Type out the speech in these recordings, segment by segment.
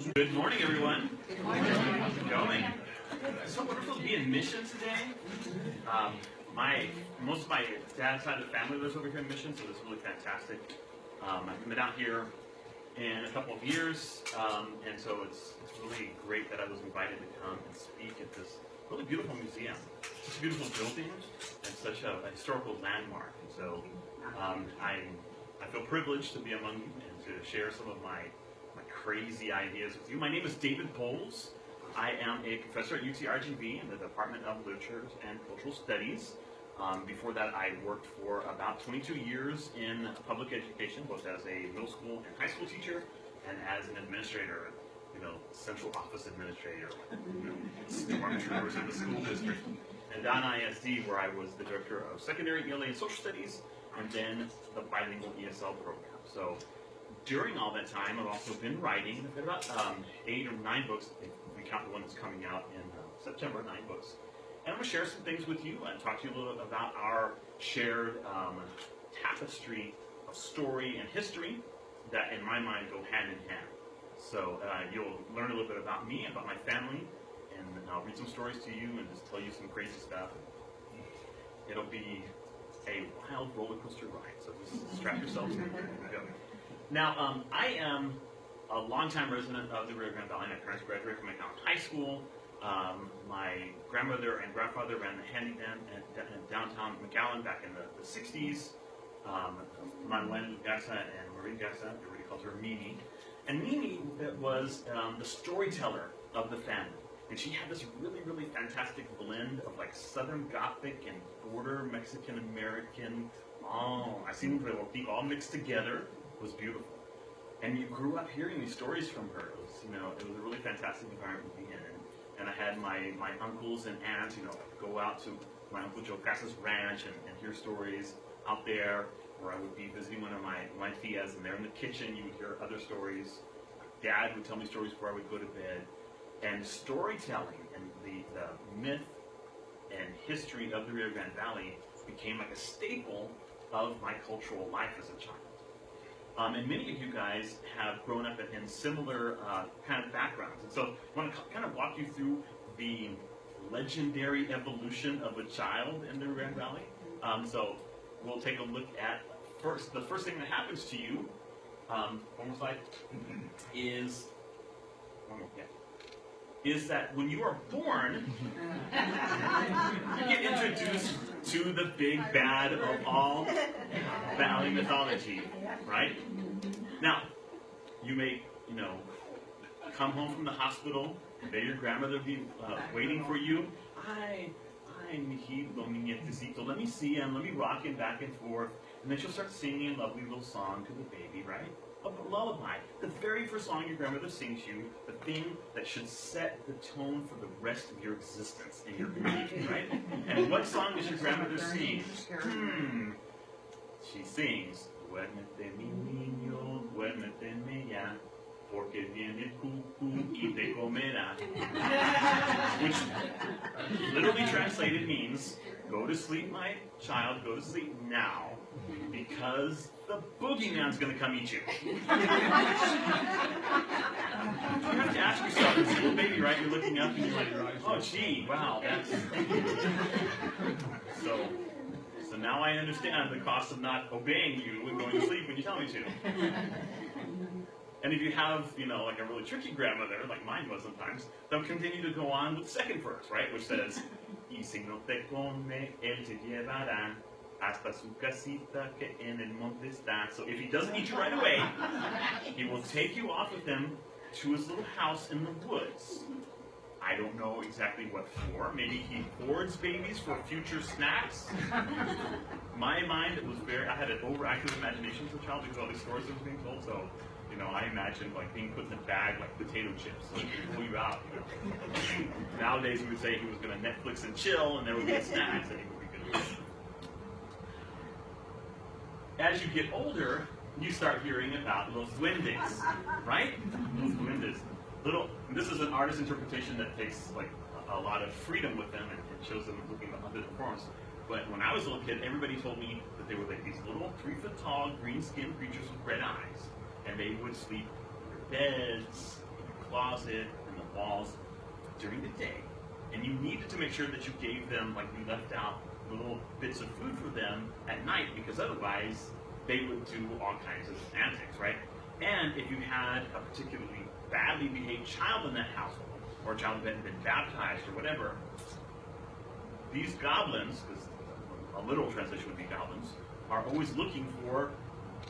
Good morning, everyone. Good morning. How's it going? It's so wonderful to be in Mission today. Most of my dad's side of the family lives over here in Mission, so it's really fantastic. I haven't been out here in a couple of years, and so it's really great that I was invited to come and speak at this really beautiful museum. Such a beautiful building and such a historical landmark. And so I feel privileged to be among you and to share some of my crazy ideas with you. My name is David Bowles. I am a professor at UTRGV in the Department of Literature and Cultural Studies. Before that, I worked for about 22 years in public education, both as a middle school and high school teacher, and as an administrator, central office administrator, stormtroopers in the school district. And down ISD, where I was the director of secondary ELA and social studies, and then the bilingual ESL program. So during all that time, I've also been writing. I've got about 8 or 9 books, if we count the one that's coming out in September, 9 books. And I'm going to share some things with you and talk to you a little bit about our shared tapestry of story and history that, in my mind, go hand in hand. So you'll learn a little bit about me, about my family, and I'll read some stories to you and just tell you some crazy stuff. It'll be a wild roller coaster ride, so just strap yourselves in. Here we go. Now, I am a longtime resident of the Rio Grande Valley. My parents graduated from McAllen High School. My grandmother and grandfather ran the handyman in downtown McAllen back in the 60s. Manuel Gassa and Marie Gassa, everybody calls her Mimi. And Mimi was the storyteller of the family. And she had this really, really fantastic blend of like Southern Gothic and border Mexican American. I seen it all mixed together. It was beautiful. And you grew up hearing these stories from her. It was a really fantastic environment to be in. And I had my uncles and aunts, go out to my Uncle Joe Casa's ranch and hear stories out there, where I would be visiting one of my tias, and there in the kitchen you would hear other stories. My dad would tell me stories before I would go to bed. And storytelling and the myth and history of the Rio Grande Valley became like a staple of my cultural life as a child. And many of you guys have grown up in similar kind of backgrounds. And so I want to kind of walk you through the legendary evolution of a child in the Rio Grande Valley. So we'll take a look at the first thing that happens to you, one more slide, is that when you are born, you get introduced to the big bad of all valley mythology, right? Now, you may, come home from the hospital, there your grandmother will be waiting for you. I'm Mijito, mi nietecito, let me see him, let me rock him back and forth. And then she'll start singing a lovely little song to the baby, right? A lullaby. The very first song your grandmother sings you, the thing that should set the tone for the rest of your existence in your community, right? And what song does your grandmother sing? She sings, duérmete mi niño, duérmete ya, porque viene el cucú y te comerá. Which literally translated means, go to sleep, my child, go to sleep now, because the boogeyman's going to come eat you. You have to ask yourself, this little baby, right? You're looking up and you're like, oh, gee, wow, that's... So now I understand the cost of not obeying you and going to sleep when you tell me to. And if you have, like a really tricky grandmother, like mine was sometimes, they'll continue to go on with the second verse, right? Which says, y si no te come, él te llevará hasta su casita que en el monte está. So if he doesn't eat you right away, he will take you off with him to his little house in the woods. I don't know exactly what for. Maybe he hoards babies for future snacks. My mind was I had an overactive imagination as a child because all these stories that were being told. So, I imagined like being put in a bag like potato chips, so he could pull you out. Nowadays we would say he was going to Netflix and chill, and there would be snacks, and he would be good. As you get older, you start hearing about los duendes, right? Los duendes. This is an artist's interpretation that takes like a lot of freedom with them and shows them looking at other forms. But when I was a little kid, everybody told me that they were like these little 3-foot-tall, green-skinned creatures with red eyes. And they would sleep in their beds, closet and the walls during the day. And you needed to make sure that you gave them, like we left out little bits of food for them at night, because otherwise they would do all kinds of antics, right? And if you had a particularly badly behaved child in that household, or a child who hadn't been baptized or whatever, these goblins, because a literal translation would be goblins, are always looking for,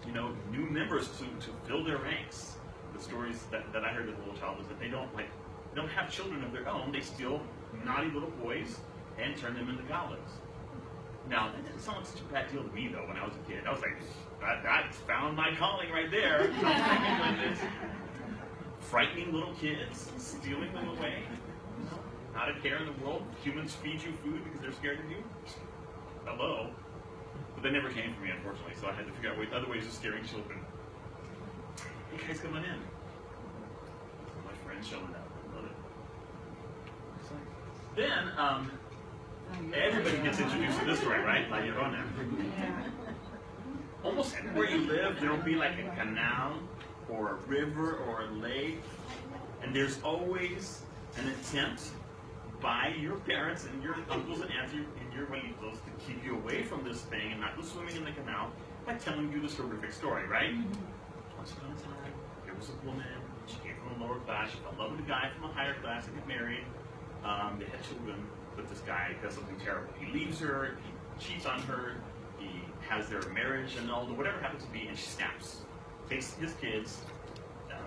you know, new members to fill their ranks. The stories that I heard as a little child was that they don't have children of their own. They steal naughty little boys and turn them into goblins. Now, that didn't sound like such a bad deal to me, though, when I was a kid. I was like, that found my calling right there. I was thinking like this. Frightening little kids, stealing them away. You know, not a care in the world. Humans feed you food because they're scared of you. Hello. But they never came for me, unfortunately, so I had to figure out other ways of scaring children. Hey guys, come on in. My friend's showing up. I love it. Then, everybody gets introduced to this story, right? La Llorona. Almost everywhere you live, there will be like a canal, or a river, or a lake, and there's always an attempt by your parents and your uncles and aunts and your abuelitos to keep you away from this thing and not go swimming in the canal by telling you this horrific story, right? Once upon a time, there was a woman. She came from a lower class. She fell in love with a guy from a higher class and got married. They had children, but this guy does something terrible. He leaves her. He cheats on her. He has their marriage annulled, or whatever it happens to be, and she snaps. Takes his kids,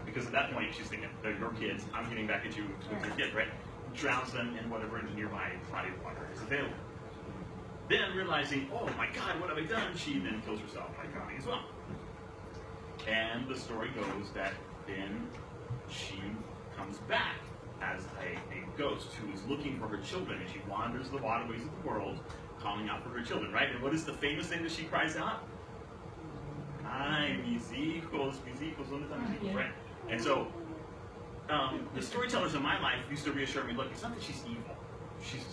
because at that point she's thinking, they're your kids, I'm getting back at you with your kids, right? Drowns them in whatever nearby body of water is available. Then realizing, oh my God, what have I done? She then kills herself by drowning as well. And the story goes that then she comes back as a ghost who is looking for her children, and she wanders the waterways of the world, calling out for her children, right? And what is the famous thing that she cries out? Ay, mis hijos, ¿dónde están mis hijos, right? And so, the storytellers in my life used to reassure me, look, it's not that she's evil. She's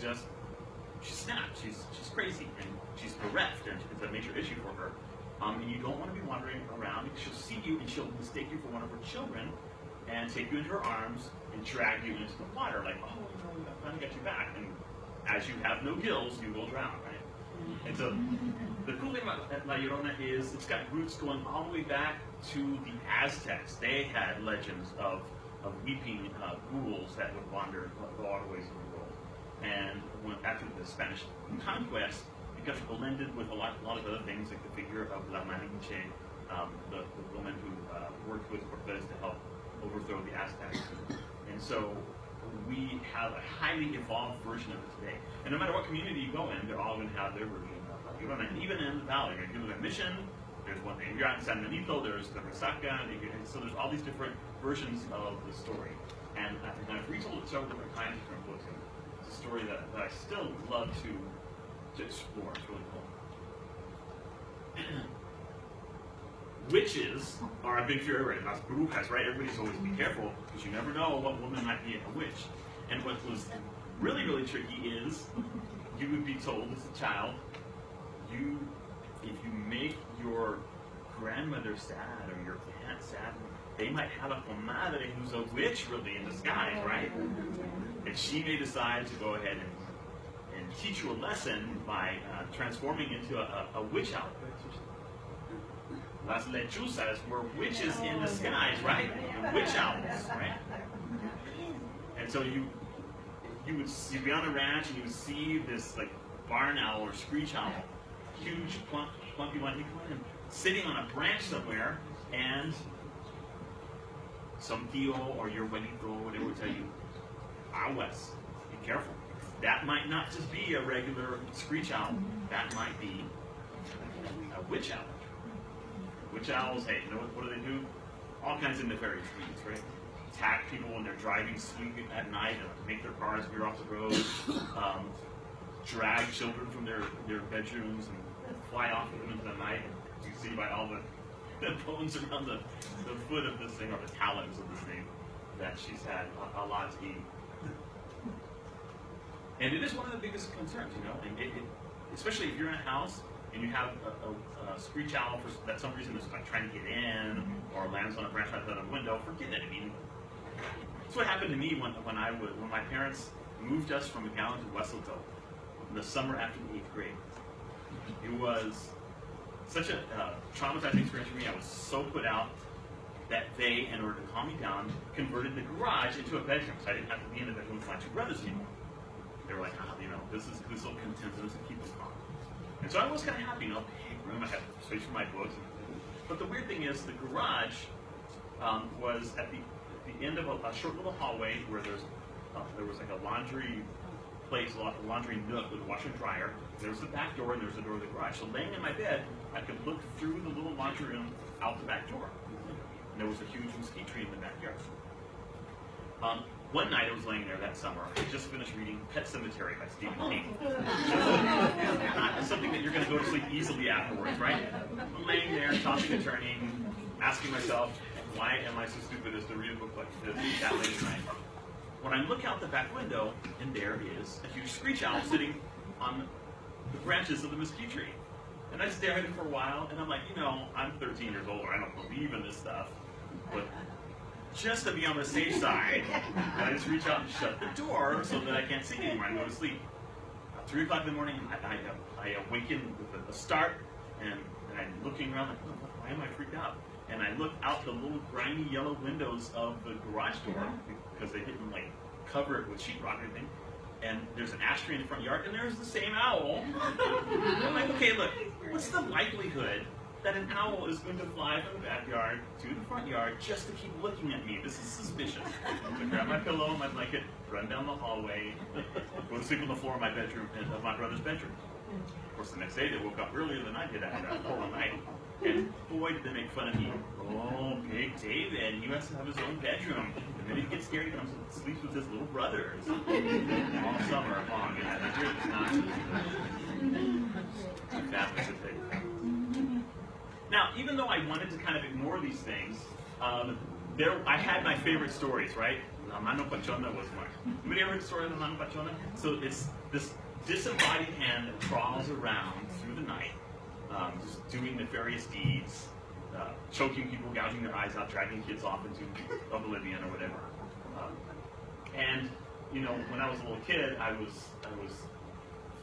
snapped, she's crazy, and she's bereft, and it's a major issue for her. And you don't want to be wandering around, because she'll see you, and she'll mistake you for one of her children, and take you into her arms, and drag you into the water, like, oh, no, I finally got you back. And as you have no gills, you will drown, right? And so, the cool thing about La Llorona is it's got roots going all the way back to the Aztecs. They had legends of weeping ghouls that would wander the waterways of the world. And after the Spanish conquest, it got blended with a lot of other things, like the figure of La Malinche, the woman who worked with Cortez to help overthrow the Aztecs. And so we have a highly evolved version of it today. And no matter what community you go in, they're all going to have their version of La Llorona. And even in the valley, if you go to a mission, there's one thing. If you're out in San Benito, there's the Resaca, so there's all these different versions of the story. And I've retold it several different times in different books. And it's a story that I still love to explore. It's really cool. Witches are a big fear everywhere. Las brujas, right? Everybody's always be careful, because you never know what woman might be a witch. And what was really, really tricky is you would be told as a child, if you make your grandmother sad or your aunt sad, they might have a comadre who's a witch really in disguise, right? And she may decide to go ahead and teach you a lesson by transforming into a witch owl. Las lechuzas were witches in disguise, right? Witch owls, right? And so you'd be on a ranch and you would see this like barn owl or screech owl, huge clumpy one, he'd come in, sitting on a branch somewhere, and some tío or your abuelito or whatever would tell you, aguas, be careful. That might not just be a regular screech owl. That might be a witch owl. Witch owls, hey, you know what do they do? All kinds of nefarious deeds, right? Attack people when they're driving, sleeping at night, and make their cars veer off the road. Drag children from their bedrooms and fly off with them into the night. And you see by all the bones around the foot of this thing, or the talons of this thing, that she's had a lot to eat. And it is one of the biggest concerns, you know, and especially if you're in a house and you have a screech owl that some reason is like trying to get in, or lands on a branch outside of a window, forget it. I mean, That's what happened to me when my parents moved us from McAllen to Wesselville in the summer after the 8th grade. It was such a traumatizing experience for me. I was so put out that they, in order to calm me down, converted the garage into a bedroom, so I didn't have to be in the bedroom with my two brothers anymore. They were like, this will content us and keep us calm. And so I was kind of happy, big room, I had space for my books. But the weird thing is, the garage was at the end of a short little hallway where there was like a laundry place, a laundry nook with a washer and dryer. There was the back door, and there was the door of the garage. So laying in my bed, I could look through the little laundry room out the back door. And there was a huge mesquite tree in the backyard. One night I was laying there that summer. I just finished reading Pet Sematary by Stephen King. Not something that you're going to go to sleep easily afterwards, right? I'm laying there, tossing and turning, asking myself, why am I so stupid as to read a book like this that late at night? When I look out the back window, and there is a huge screech owl sitting on the branches of the mesquite tree. And I stare at it for a while, and I'm like, I'm 13 years old, I don't believe in this stuff. But just to be on the safe side, I just reach out and shut the door so that I can't see anymore and go to sleep. 3 o'clock in the morning, I awaken with a start, and I'm looking around like, why am I freaked out? And I look out the little grimy yellow windows of the garage door, because they didn't cover it with sheetrock or anything. And there's an ash tree in the front yard, and there's the same owl. I'm like, okay, look, what's the likelihood that an owl is going to fly from the backyard to the front yard just to keep looking at me? This is suspicious. So I grab my pillow and my blanket, run down the hallway, go to sleep on the floor of my bedroom, of my brother's bedroom. Of course, the next day they woke up earlier than I did after that whole night. And boy, did they make fun of me. Oh, Big David, he has to have his own bedroom. The minute he gets scared, he comes and sleeps with his little brothers. All summer long, and I hear this nonsense. That was the thing. Now, even though I wanted to kind of ignore these things, I had my favorite stories, right? La Mano Pachona was one. Anybody ever heard the story of La Mano Pachona? So it's this disembodied hand that crawls around through the night, just doing nefarious deeds, choking people, gouging their eyes out, dragging kids off into oblivion or whatever. And when I was a little kid, I was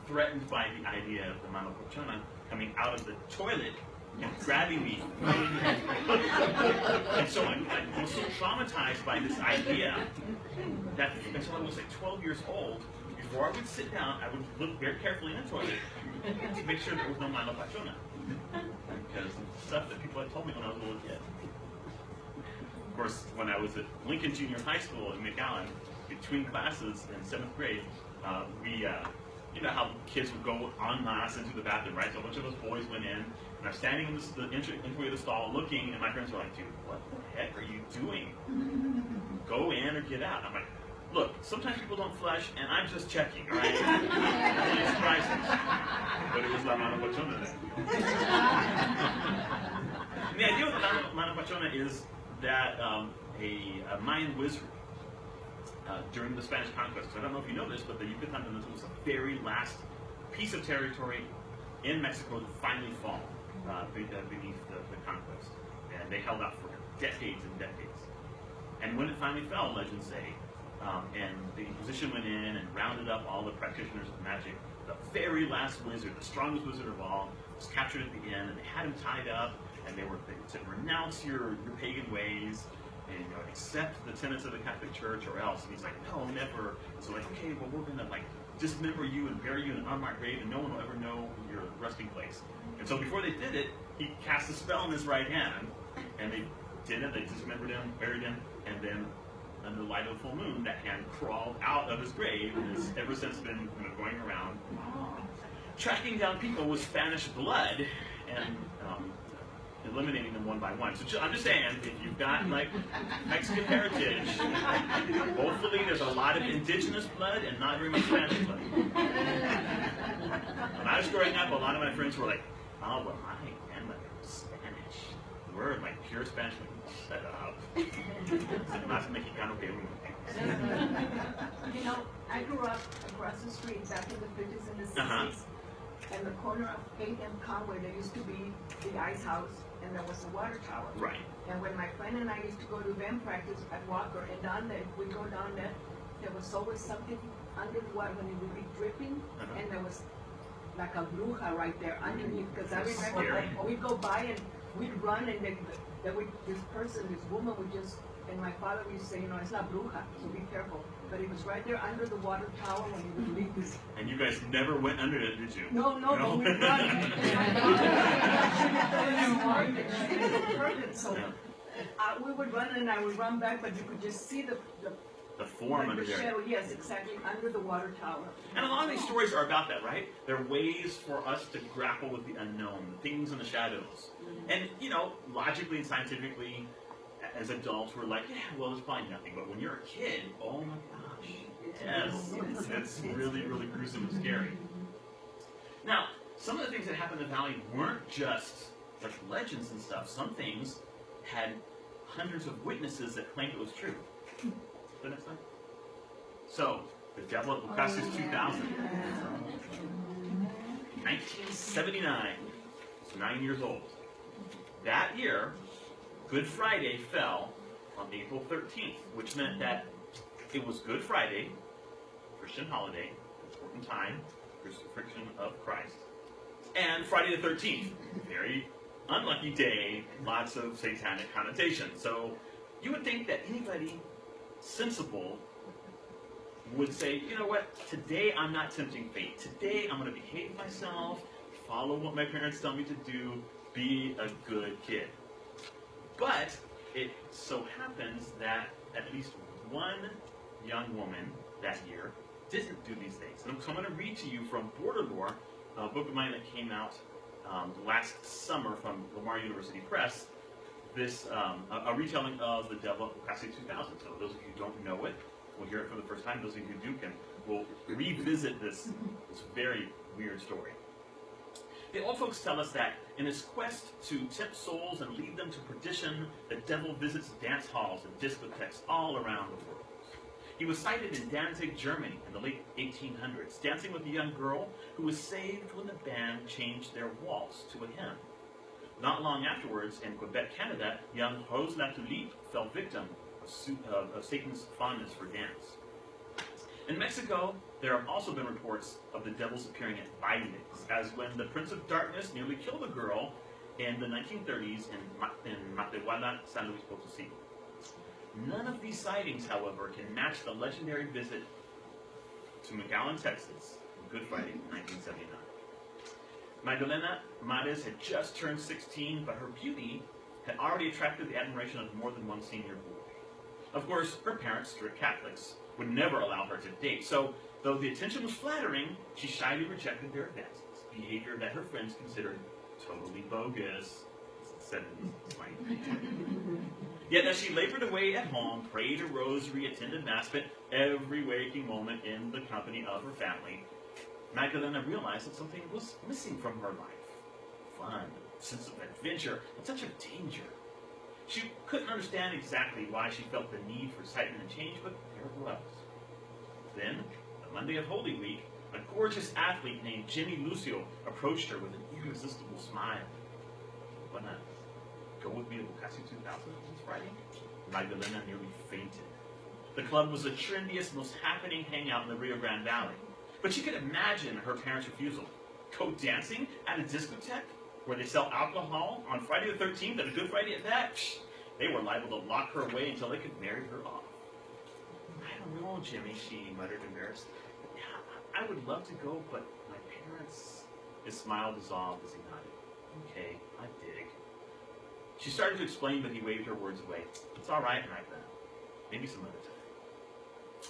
threatened by the idea of the Mano Pachona coming out of the toilet and grabbing me. And so I was so traumatized by this idea that until I was 12 years old, before I would sit down, I would look very carefully in the toilet to make sure there was no Mano Pachona. Because of stuff that people had told me when I was a little kid. Of course, when I was at Lincoln Junior High School in McAllen, between classes in 7th grade, you know how kids would go en masse into the bathroom, right? So a bunch of us boys went in, and I'm standing in the entry of the stall looking, and my friends were like, dude, what the heck are you doing? Go in or get out. I'm like, look, sometimes people don't flush, and I'm just checking, all right? That's really surprising. But it was La Mano Pachona then. The idea of the Mano Pachona is that a Mayan wizard during the Spanish conquest, I don't know if you know this, but the Yucatan Peninsula was the very last piece of territory in Mexico to finally fall beneath the conquest. And they held out for decades and decades. And when it finally fell, legends say, and the Inquisition went in and rounded up all the practitioners of magic, the very last wizard, the strongest wizard of all, was captured at the end, and they had him tied up, and they said, renounce your pagan ways, and accept the tenets of the Catholic Church or else. And he's like, no, never. And so okay, well, we're gonna dismember you and bury you in an unmarked grave, and no one will ever know your resting place. And so before they did it, he cast a spell in his right hand, and they did it. They dismembered him, buried him, and then under the light of the full moon, that hand crawled out of his grave and has ever since been going around, tracking down people with Spanish blood and eliminating them one by one. So I'm just saying, if you've got Mexican heritage, hopefully there's a lot of indigenous blood and not very much Spanish blood. When I was growing up, a lot of my friends were like, oh, well, my grandmother was Spanish. We're pure Spanish. Shut up. Más mexicano que uno. I grew up across the street back in the 50s and the 60s. And the corner of 8th and Conway, there used to be the ice house. and there was a water tower. Right. And when my friend and I used to go to band practice at Walker, and down there, we go down there, there was always something under the water when it would be dripping, and there was like a bruja right there underneath. Because I remember Scary. we'd go by and we'd run, and this person, this woman would just, and my father would say, you know, it's not bruja, so be careful. But it was right there under the water tower when he would leave this. And you guys never went under it, did you? No, but we'd run. So we would run, and I would run back, but you could just see the form like under the there. shadow, yes, exactly, under the water tower. And a lot of these stories are about that, right? They're ways for us to grapple with the unknown, the things in the shadows. And, you know, logically and scientifically, as adults, we're like, yeah, well, it's probably nothing. But when you're a kid, oh my gosh, yes, it's really, really gruesome and scary. Now, some of the things that happened in the valley weren't just like legends and stuff. Some things had hundreds of witnesses that claimed it was true. The next slide. So, the devil at Boccacio's 2000. 1979. It's 9 years old. That year, Good Friday fell on April 13th, which meant that it was Good Friday, Christian holiday, important time, crucifixion of Christ, and Friday the 13th, very unlucky day, lots of satanic connotations. So you would think that anybody sensible would say, you know what, today I'm not tempting fate. Today I'm going to behave myself, follow what my parents tell me to do, be a good kid. But it so happens that at least one young woman that year didn't do these things. And so I'm going to read to you from Border Lore, a book of mine that came out last summer from Lamar University Press, this a retelling of the devil at Boccaccio 2000. So those of you who don't know it will hear it for the first time. Those of you who do will revisit this very weird story. The old folks tell us that in his quest to tempt souls and lead them to perdition, the devil visits dance halls and discotheques all around the world. He was sighted in Danzig, Germany in the late 1800s, dancing with a young girl who was saved when the band changed their waltz to a hymn. Not long afterwards, in Quebec, Canada, young Rose Latulippe fell victim of Satan's fondness for dance. In Mexico, there have also been reports of the devils appearing at bailes, as when the Prince of Darkness nearly killed a girl in the 1930s in Matehuala, San Luis Potosí. None of these sightings, however, can match the legendary visit to McAllen, Texas, on Good Friday, 1979. Magdalena Mares had just turned 16, but her beauty had already attracted the admiration of more than one senior boy. Of course, her parents, strict Catholics, would never allow her to date, so though the attention was flattering, she shyly rejected their advances, behavior that her friends considered totally bogus. Said in slang. Yet as she labored away at home, prayed a rosary, attended Mass, spent every waking moment in the company of her family, Magdalena realized that something was missing from her life. Fun, sense of adventure, and such a danger. She couldn't understand exactly why she felt the need for excitement and change, but there it was. Then, the Monday of Holy Week, a gorgeous athlete named Jimmy Lucio approached her with an irresistible smile. Wanna go with me to Boccaccio 2000 this Friday? Magdalena nearly fainted. The club was the trendiest, most happening hangout in the Rio Grande Valley. But she could imagine her parents' refusal. Go dancing at a discotheque where they sell alcohol on Friday the 13th and a Good Friday at that? Psh, they were liable to lock her away until they could marry her off. I don't know, Jimmy, she muttered, embarrassed. Yeah, I would love to go, but my parents... His smile dissolved as he nodded. Okay, I dig. She started to explain, but he waved her words away. It's all right, Magdalena. Maybe some other time.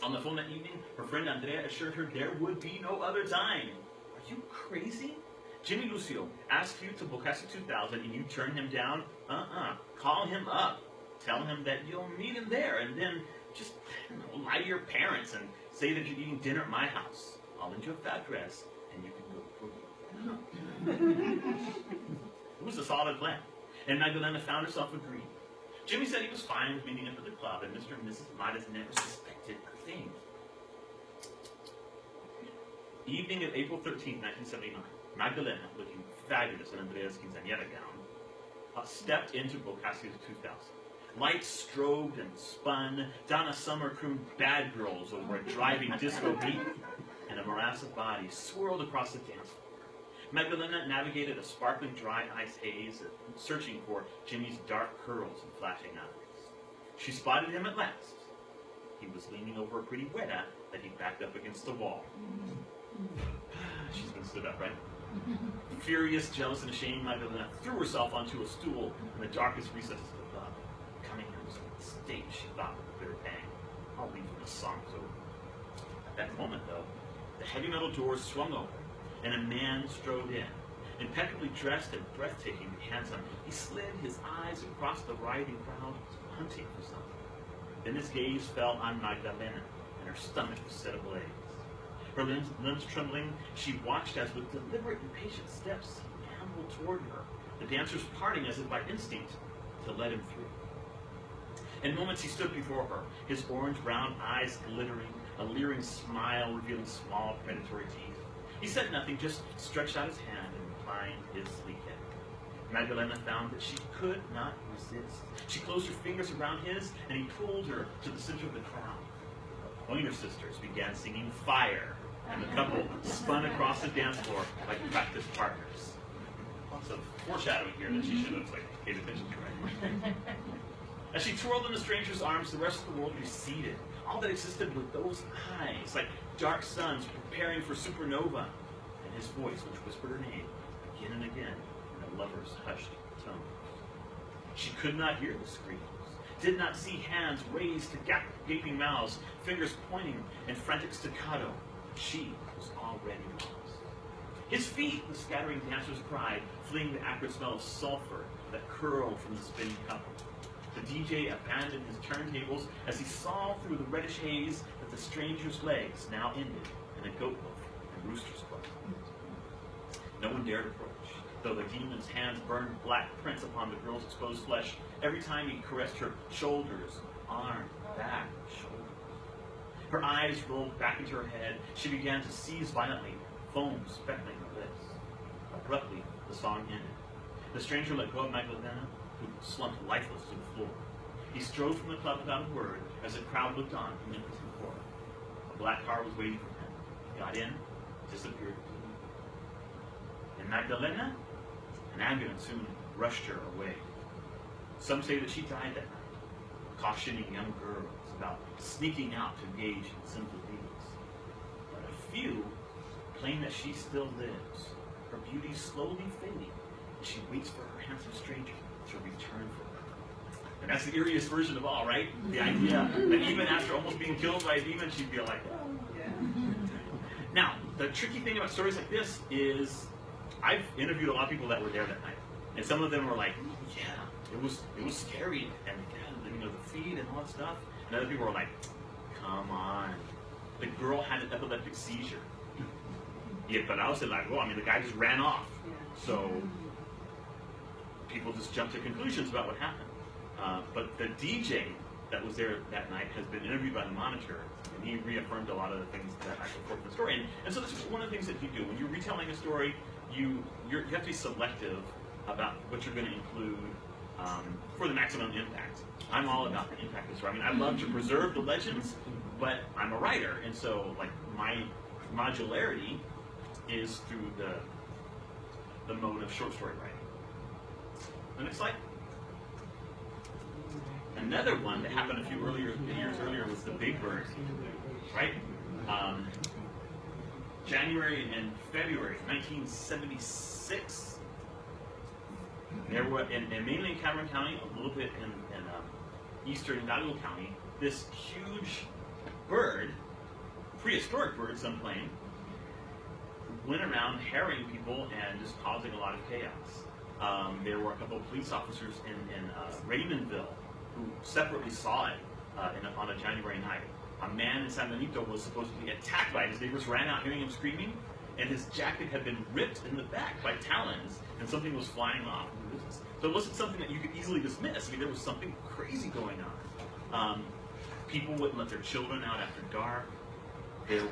On the phone that evening, her friend Andrea assured her there would be no other time. Are you crazy? Jimmy Lucio asked you to Boccaccio 2000 and you turn him down? Call him up. Tell him that you'll meet him there, and then just lie to your parents and say that you're eating dinner at my house. I'll lend you a fat dress, and you can go to It was a solid plan, and Magdalena found herself agreeing. Jimmy said he was fine with meeting up at the club, and Mr. and Mrs. Mares never suspected a thing. Evening of April 13, 1979, Magdalena, looking fabulous in Andrea's quinceañera gown, stepped into Boccaccio's 2000. Lights strobed and spun. Donna Summer crooned Bad Girls over a driving disco beat, and a morass of bodies swirled across the dance floor. Magdalena navigated a sparkling dry ice haze, searching for Jimmy's dark curls and flashing eyes. She spotted him at last. He was leaning over a pretty weta that he backed up against the wall. She's been stood up, right? Furious, jealous, and ashamed, Magdalena threw herself onto a stool in the darkest recesses of the club. Coming to a state, she thought with a bitter pang. I'll leave when the song is over. At that moment, though, the heavy metal doors swung open, and a man strode in. Impeccably dressed and breathtakingly handsome, he slid his eyes across the writhing crowd, hunting for something. Then his gaze fell on Magdalena, and her stomach was set ablaze. Her limbs trembling, she watched as with deliberate and patient steps he ambled toward her, the dancers parting as if by instinct to let him through. In moments he stood before her, his orange-brown eyes glittering, a leering smile revealing small predatory teeth. He said nothing, just stretched out his hand and inclined his sleek head. Magdalena found that she could not resist. She closed her fingers around his, and he pulled her to the center of the crowd. The Pointer Sisters began singing Fire, and the couple spun across the dance floor like practice partners. Lots of foreshadowing here that she should have paid attention to, right? As she twirled in the stranger's arms, the rest of the world receded. All that existed were those eyes, like dark suns preparing for supernova, and his voice, which whispered her name again and again in a lover's hushed tone. She could not hear the screams, did not see hands raised to gaping mouths, fingers pointing in frantic staccato. She was already lost. His feet, the scattering dancers cried, fleeing the acrid smell of sulfur that curled from the spinning couple. The DJ abandoned his turntables as he saw through the reddish haze that the stranger's legs now ended in a goat hoof and rooster's club. No one dared approach, though the demon's hands burned black prints upon the girl's exposed flesh every time he caressed her shoulders, arm, back, shoulder. Her eyes rolled back into her head. She began to seize violently, foam speckling her lips. Abruptly, the song ended. The stranger let go of Magdalena, who slumped lifeless to the floor. He strode from the club without a word as the crowd looked on in impotent horror. A black car was waiting for him. He got in, disappeared. And Magdalena? An ambulance soon rushed her away. Some say that she died that night, cautioning young girls about sneaking out to engage in sinful deeds. But a few claim that she still lives, her beauty slowly fading, and she waits for her handsome stranger to return for her. And that's the eeriest version of all, right? The idea that even after almost being killed by a demon, she'd be like, oh, yeah. Now, the tricky thing about stories like this is I've interviewed a lot of people that were there that night. And some of them were like, yeah, it was scary, and the feed and all that stuff. And other people were like, come on. The girl had an epileptic seizure. Yeah, but I was like, well, I mean, the guy just ran off. So people just jumped to conclusions about what happened. But the DJ that was there that night has been interviewed by the Monitor, and he reaffirmed a lot of the things that I put forth in the story. And so this is one of the things that you do. When you're retelling a story, you have to be selective about what you're going to include for the maximum impact. I'm all about the impact of the story. I mean, I love to preserve the legends, but I'm a writer, and so like my modularity is through the mode of short story writing. The next slide. Another one that happened a few years earlier was the Big Bird, right? January and February 1976. There were, mainly in Cameron County, a little bit in eastern Hidalgo County, this huge bird, prehistoric bird, some claim, went around harrying people and just causing a lot of chaos. There were a couple of police officers in Raymondville who separately saw it on a January night. A man in San Benito was supposedly attacked by it. His neighbors ran out hearing him screaming, and his jacket had been ripped in the back by talons, and something was flying off. So it wasn't something that you could easily dismiss. I mean, there was something crazy going on. People wouldn't let their children out after dark. There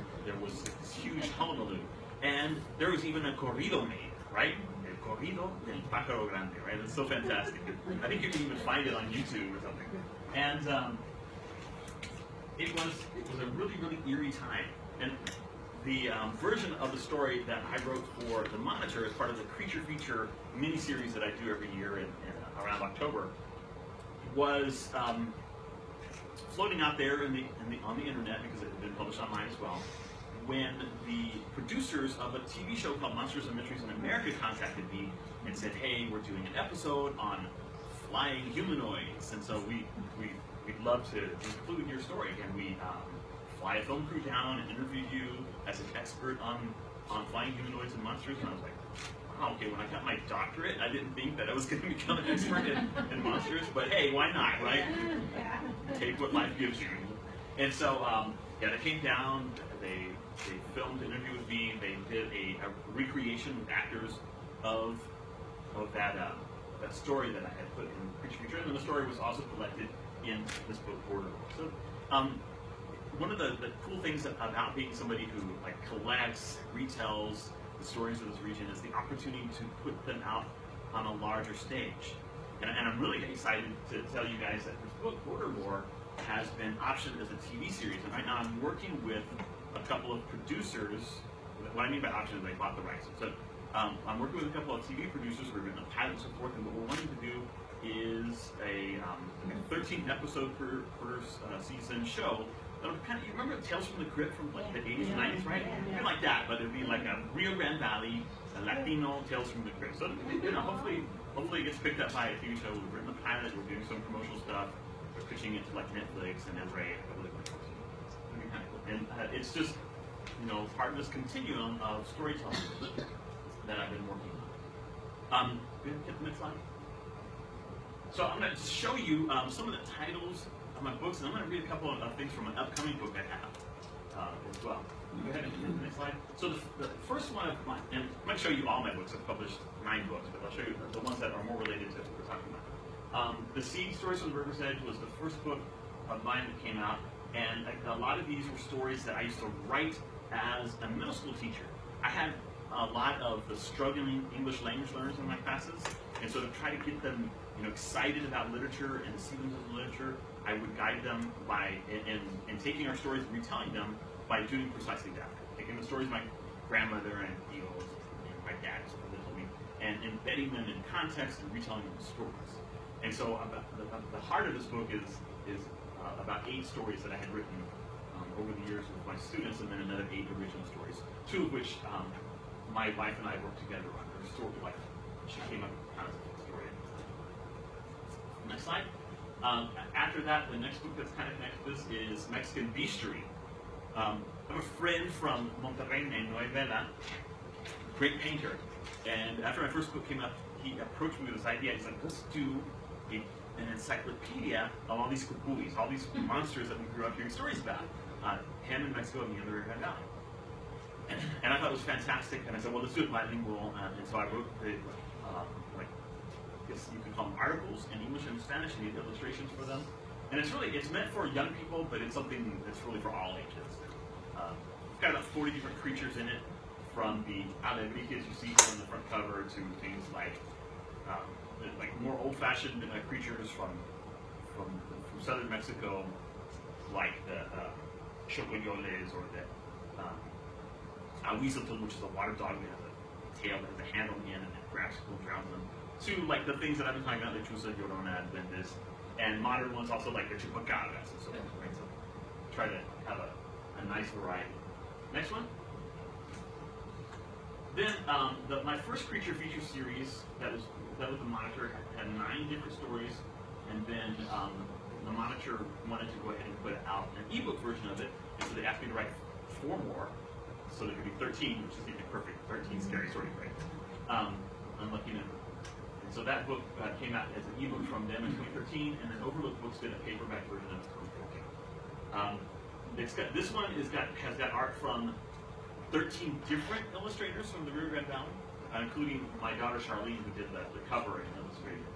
was this huge hullabaloo. And there was even a corrido made, right? A Corrido del Pájaro Grande, right? It's so fantastic. I think you can even find it on YouTube or something. And it was a really, really eerie time. And the version of the story that I wrote for the Monitor as part of the Creature Feature miniseries that I do every year in around October was floating out there on the internet, because it had been published online as well, when the producers of a TV show called Monsters and Mysteries in America contacted me and said, hey, we're doing an episode on flying humanoids, and so we'd love to include your story. And we fly a film crew down and interview you as an expert on flying humanoids and monsters. And I was like, wow, okay, when I got my doctorate, I didn't think that I was going to become an expert in monsters, but hey, why not, right? Take what life gives you. And so, yeah, they came down, they filmed an interview with me, they did a recreation with actors of that story that I had put in Creature Feature, and then the story was also collected in this book, Border. So, one of the cool things about being somebody who like collects, retells the stories of this region is the opportunity to put them out on a larger stage. And I'm really excited to tell you guys that this book, Border War, has been optioned as a TV series. And right now I'm working with a couple of producers. What I mean by option is they bought the rights. So I'm working with a couple of TV producers. We're written a pilot and so forth. And what we're wanting to do is a 13 episode per season show. Kind of, you remember Tales from the Crypt from like the 80s and 90s, right? Kind of like that, but it'd be like a Rio Grande Valley, a Latino Tales from the Crypt. So, you know, hopefully it gets picked up by a TV show. We've written the pilot, we're doing some promotional stuff, we're pitching it to like Netflix and Embraer, a couple of different folks. It'd be kind of cool. And it's just, you know, part of this continuum of storytelling that I've been working on. Hit the next slide. So I'm going to show you some of the titles of my books, and I'm going to read a couple of things from an upcoming book I have as well. Go ahead and hit the next slide. So the first one of mine, and I'm going to show you all my books. I've published 9 books, but I'll show you the ones that are more related to what we're talking about. The Sea Stories from the River's Edge was the first book of mine that came out, and a lot of these were stories that I used to write as a middle school teacher. I had a lot of the struggling English language learners in my classes, and so to try to get them, you know, excited about literature and see them as literature, I would guide them by in taking our stories and retelling them by doing precisely that. Taking the stories my grandmother and Theo's and my dad told me, and embedding them in context and retelling them stories. And so the heart of this book is about 8 stories that I had written over the years with my students, and then another 8 original stories, 2 of which my wife and I worked together on. Her story, like, she came up with kind of a story. Next slide. After that, the next book that's kind of next to this is Mexican Beastery. I have a friend from Monterrey named Noé Vela, great painter, and after my first book came up, he approached me with this idea. He's like, let's do an encyclopedia of all these cucuys, all these monsters that we grew up hearing stories about. Him in Mexico and me in the Rio Grande Valley. And I thought it was fantastic, and I said, well, let's do it bilingual, and so I wrote the, I guess you could call them articles in English and Spanish, and need illustrations for them. And it's meant for young people, but it's something that's really for all ages. It's got about 40 different creatures in it, from the alebrijes you see on the front cover to things like more old-fashioned creatures from southern Mexico, like the chocoyoles or the Ahuizotl, which is a water dog that has a tail that has a hand on the end and it grabs people and drowns them, to like the things that I've been talking about, like Chusa, Llorona, and Duendes, and modern ones also like the Chupacabras and so forth, right? So try to have a nice variety. Next one. Then my first creature feature series that was the Monitor had 9 different stories, and then the Monitor wanted to go ahead and put out an ebook version of it, and so they asked me to write 4 more, so there could be 13, which is even perfect. 13 scary stories, right? Unlucky number. And so that book came out as an ebook from them in 2013, and then Overlook Books did a paperback version of it in 2014. This one has got art from 13 different illustrators from the Rio Grande Valley, including my daughter Charlene, who did the cover and illustrated.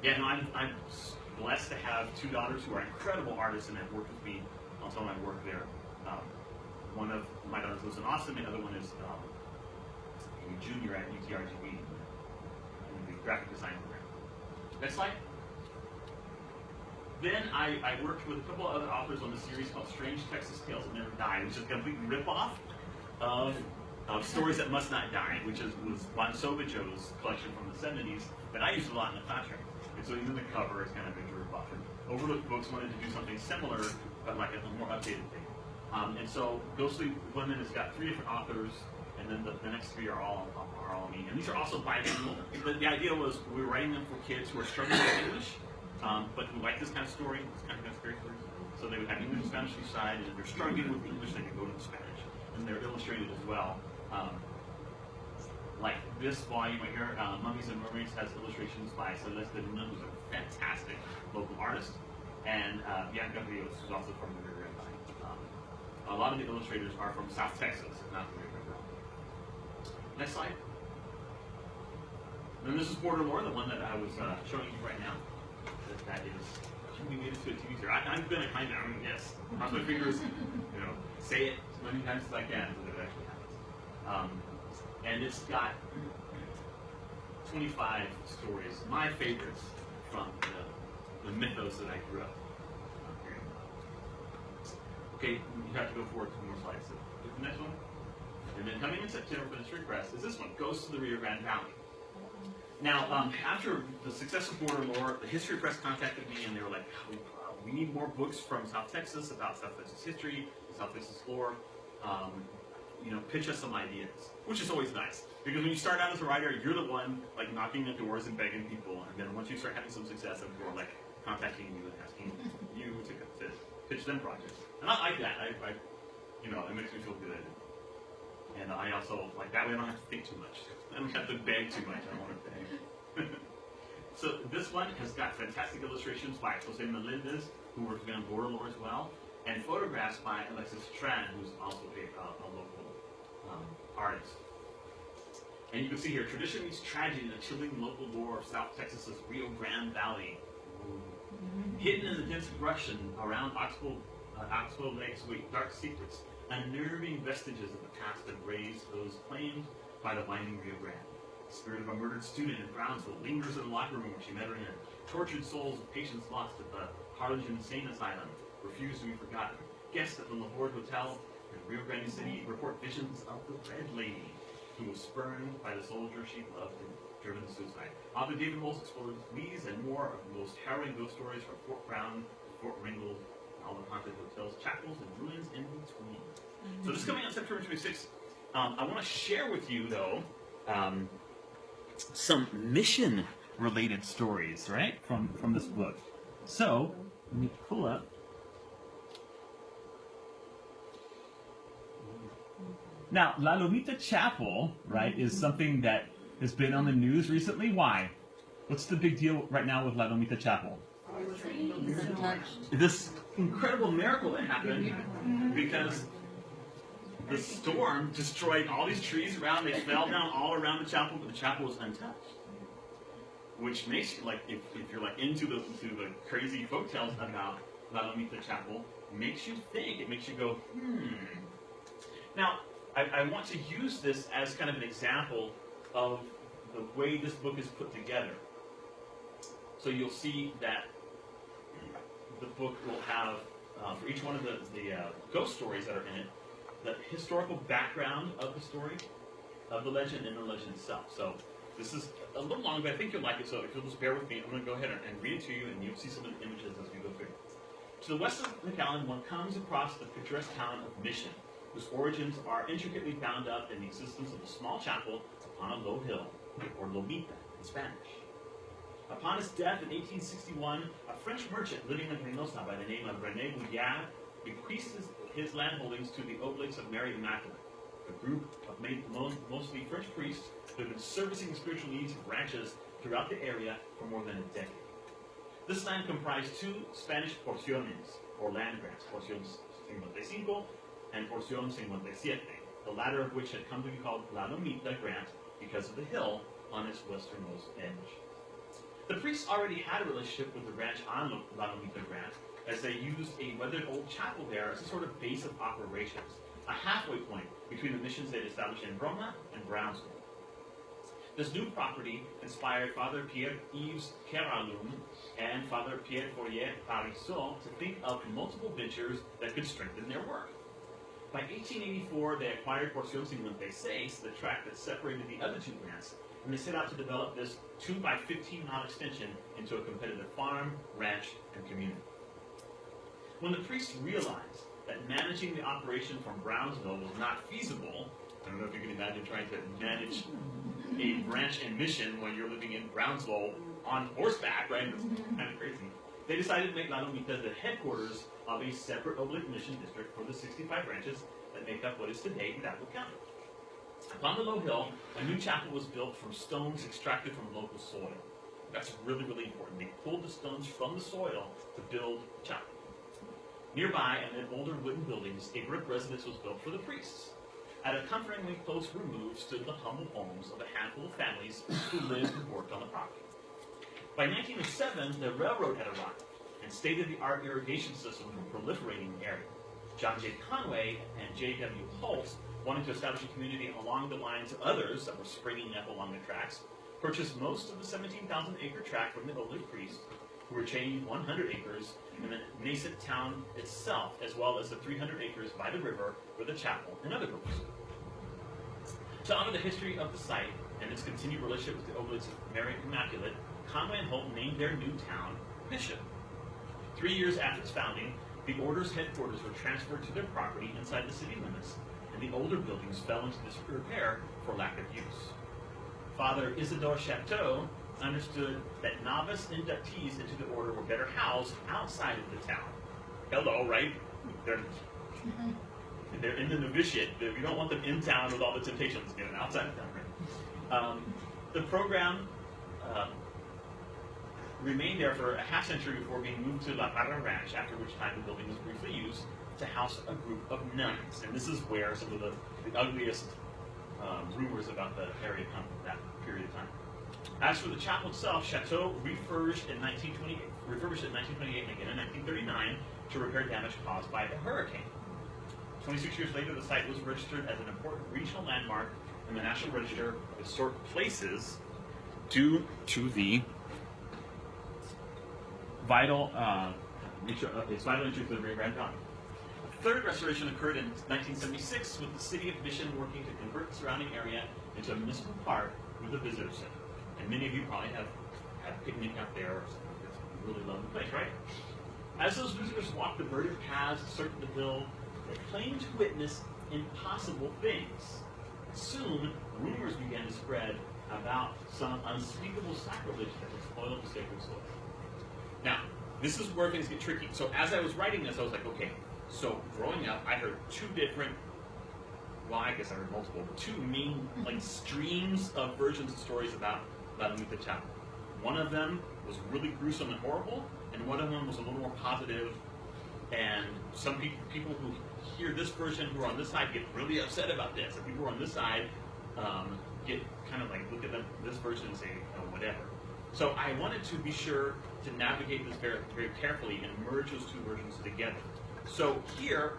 Yeah, no, I'm blessed to have 2 daughters who are incredible artists and have worked with me on some of my work there. One of my daughters lives in Austin, the other one is a junior at UTRGV in the graphic design program. Next slide. Then I worked with a couple other authors on a series called Strange Texas Tales That Never Die, which is a complete ripoff of Stories That Must Not Die, which was Boccacio's collection from the 70s that I used a lot in the classroom. And so even the cover is kind of a ripoff. And Overlooked Books wanted to do something similar, but like a more updated thing. And so Ghostly Women has got 3 different authors, and then the next 3 are all me. And these are also bilingual. The idea was we were writing them for kids who are struggling with English, but who like this kind of story, this kind of scary stories. So they would have English and Spanish each side, and if they're struggling with English, they could go to the Spanish. And they're illustrated as well. Like this volume right here, Mummies and Mermaids, has illustrations by Celeste Luna, who's a fantastic local artist, and Bianca Rios, who's also from the Rio Grande Valley. A lot of the illustrators are from South Texas, not the Rio Grande Valley. Next slide. And this is Borderlore, the one that I was showing you right now. That is, we made it to a TV series. I'm gonna kind of, yes, cross my fingers, say it as many times as I can so that it actually happens. And it's got 25 stories, my favorites from the mythos that I grew up hearing. Okay, you have to go forward 2 more slides. So, the next one. And then coming in September for the History Press is this one, Ghosts of the Rio Grande Valley. Now, after the success of Borderlore, the History Press contacted me and they were like, we need more books from South Texas about South Texas history, South Texas lore. Pitch us some ideas, which is always nice. Because when you start out as a writer, you're the one like knocking at doors and begging people, and then once you start having some success, and people are like contacting you and asking you to pitch them projects. And I like that. It makes me feel good. And I also like that way I don't have to think too much. I don't have to beg too much. I don't want to beg. So this one has got fantastic illustrations by Jose Melendez, who works on Borderlore as well, and photographs by Alexis Tran, who's also a local artist. And you can see here, tradition meets tragedy in the chilling local lore of South Texas's Rio Grande Valley. Hidden in the dense brush and around Oxbow Lakes wait dark secrets, unnerving vestiges of the past that raise those claimed by the winding Rio Grande. The spirit of a murdered student in Brownsville lingers in the locker room where she met her end. Tortured souls of patients lost at the Harlingen Insane Asylum refuse to be forgotten. Guests at the Lahore Hotel in Rio Grande City report visions of the Red Lady, who was spurned by the soldier she loved and driven to suicide. Author David Bowles explores these and more of the most harrowing ghost stories from Fort Brown to Fort Ringgold, all the haunted hotels, chapels, and ruins in between. So this is coming out September 26th. I want to share with you, though, some mission-related stories, right, from this book. So let me pull up. Now, La Lomita Chapel, right, is something that has been on the news recently. Why? What's the big deal right now with La Lomita Chapel? This incredible miracle that happened because the storm destroyed all these trees around. They fell down all around the chapel, but the chapel was untouched. Which makes you, like, if you're like into the crazy folktales about La Lomita Chapel, makes you think. It makes you go, Now, I want to use this as kind of an example of the way this book is put together. So you'll see that the book will have, for each one of the ghost stories that are in it, the historical background of the story, of the legend, and the legend itself. So this is a little long, but I think you'll like it. So if you'll just bear with me, I'm going to go ahead and read it to you, and you'll see some of the images as we go through. To the west of McAllen, one comes across the picturesque town of Mission, whose origins are intricately bound up in the existence of a small chapel upon a low hill, or lomita in Spanish. Upon his death in 1861, a French merchant living in Reynosa by the name of René Bouillard bequeathed his land holdings to the Oblates of Mary Immaculate, a group of mostly French priests who have been servicing the spiritual needs of ranches throughout the area for more than a decade. This land comprised 2 Spanish porciones, or land grants, Porción 55 and Porción 57, the latter of which had come to be called La Lomita Grant because of the hill on its westernmost edge. The priests already had a relationship with the ranch on La Lomita Grant, as they used a weathered old chapel there as a sort of base of operations, a halfway point between the missions they'd established in Roma and Brownsville. This new property inspired Father Pierre-Yves Caralum and Father Pierre Fourier Parisot to think of multiple ventures that could strengthen their work. By 1884, they acquired Porción 56, the tract that separated the other two grants, and they set out to develop this 2 by 15 mile extension into a competitive farm, ranch, and community. When the priests realized that managing the operation from Brownsville was not feasible, I don't know if you can imagine trying to manage a branch and mission when you're living in Brownsville on horseback, right? It's kind of crazy. They decided to make La Lomita the headquarters of a separate Oblate mission district for the 65 branches that make up what is today Hidalgo County. Upon the low hill, a new chapel was built from stones extracted from local soil. That's really, really important. They pulled the stones from the soil to build the chapel. Nearby, amid older wooden buildings, a brick residence was built for the priests. At a comfortingly close remove stood the humble homes of a handful of families who lived and worked on the property. By 1907, the railroad had arrived, and state-of-the-art irrigation systems were proliferating in the area. John J. Conway and J.W. Holtz, wanting to establish a community along the lines of others that were springing up along the tracks, purchased most of the 17,000-acre tract from the Oblate priests, who retained 100 acres in the nascent town itself, as well as the 300 acres by the river for the chapel and other groups. To honor the history of the site and its continued relationship with the Oblates of Mary Immaculate, Conway and Holt named their new town Bishop. 3 years after its founding, the order's headquarters were transferred to their property inside the city limits, and the older buildings fell into disrepair for lack of use. Father Isidore Chateau understood that novice inductees into the order were better housed outside of the town. Hello, right? They're in the novitiate. We don't want them in town with all the temptations. Get them outside of town, right? The program remained there for a half century before being moved to La Parra Ranch, after which time the building was briefly used to house a group of nuns. And this is where some of the ugliest rumors about the area come from that period of time. As for the chapel itself, Chateau refurbished in 1928 and again in 1939 to repair damage caused by the hurricane. 26 years later, the site was registered as an important regional landmark in the National Register of Historic Places due to the vital nature of its vital entry to the Rio Grande Valley. The third restoration occurred in 1976 with the City of Mission working to convert the surrounding area into a municipal park with a visitor center. And many of you probably have had a picnic out there or something. It's a really lovely place, right? As those visitors walked the verdant paths that circled the hill, they claimed to witness impossible things. Soon, rumors began to spread about some unspeakable sacrilege that had spoiled the sacred soil. Now, this is where things get tricky. So as I was writing this, I was like, okay, so growing up, I heard two different, well, I guess I heard multiple, but two main streams of versions of stories about La Lomita Chapel. One of them was really gruesome and horrible, and one of them was a little more positive. And some people who hear this version, who are on this side, get really upset about this. And people who are on this side get kind of like, look at this version and say, oh, whatever. So I wanted to be sure to navigate this very, very carefully and merge those two versions together. So here,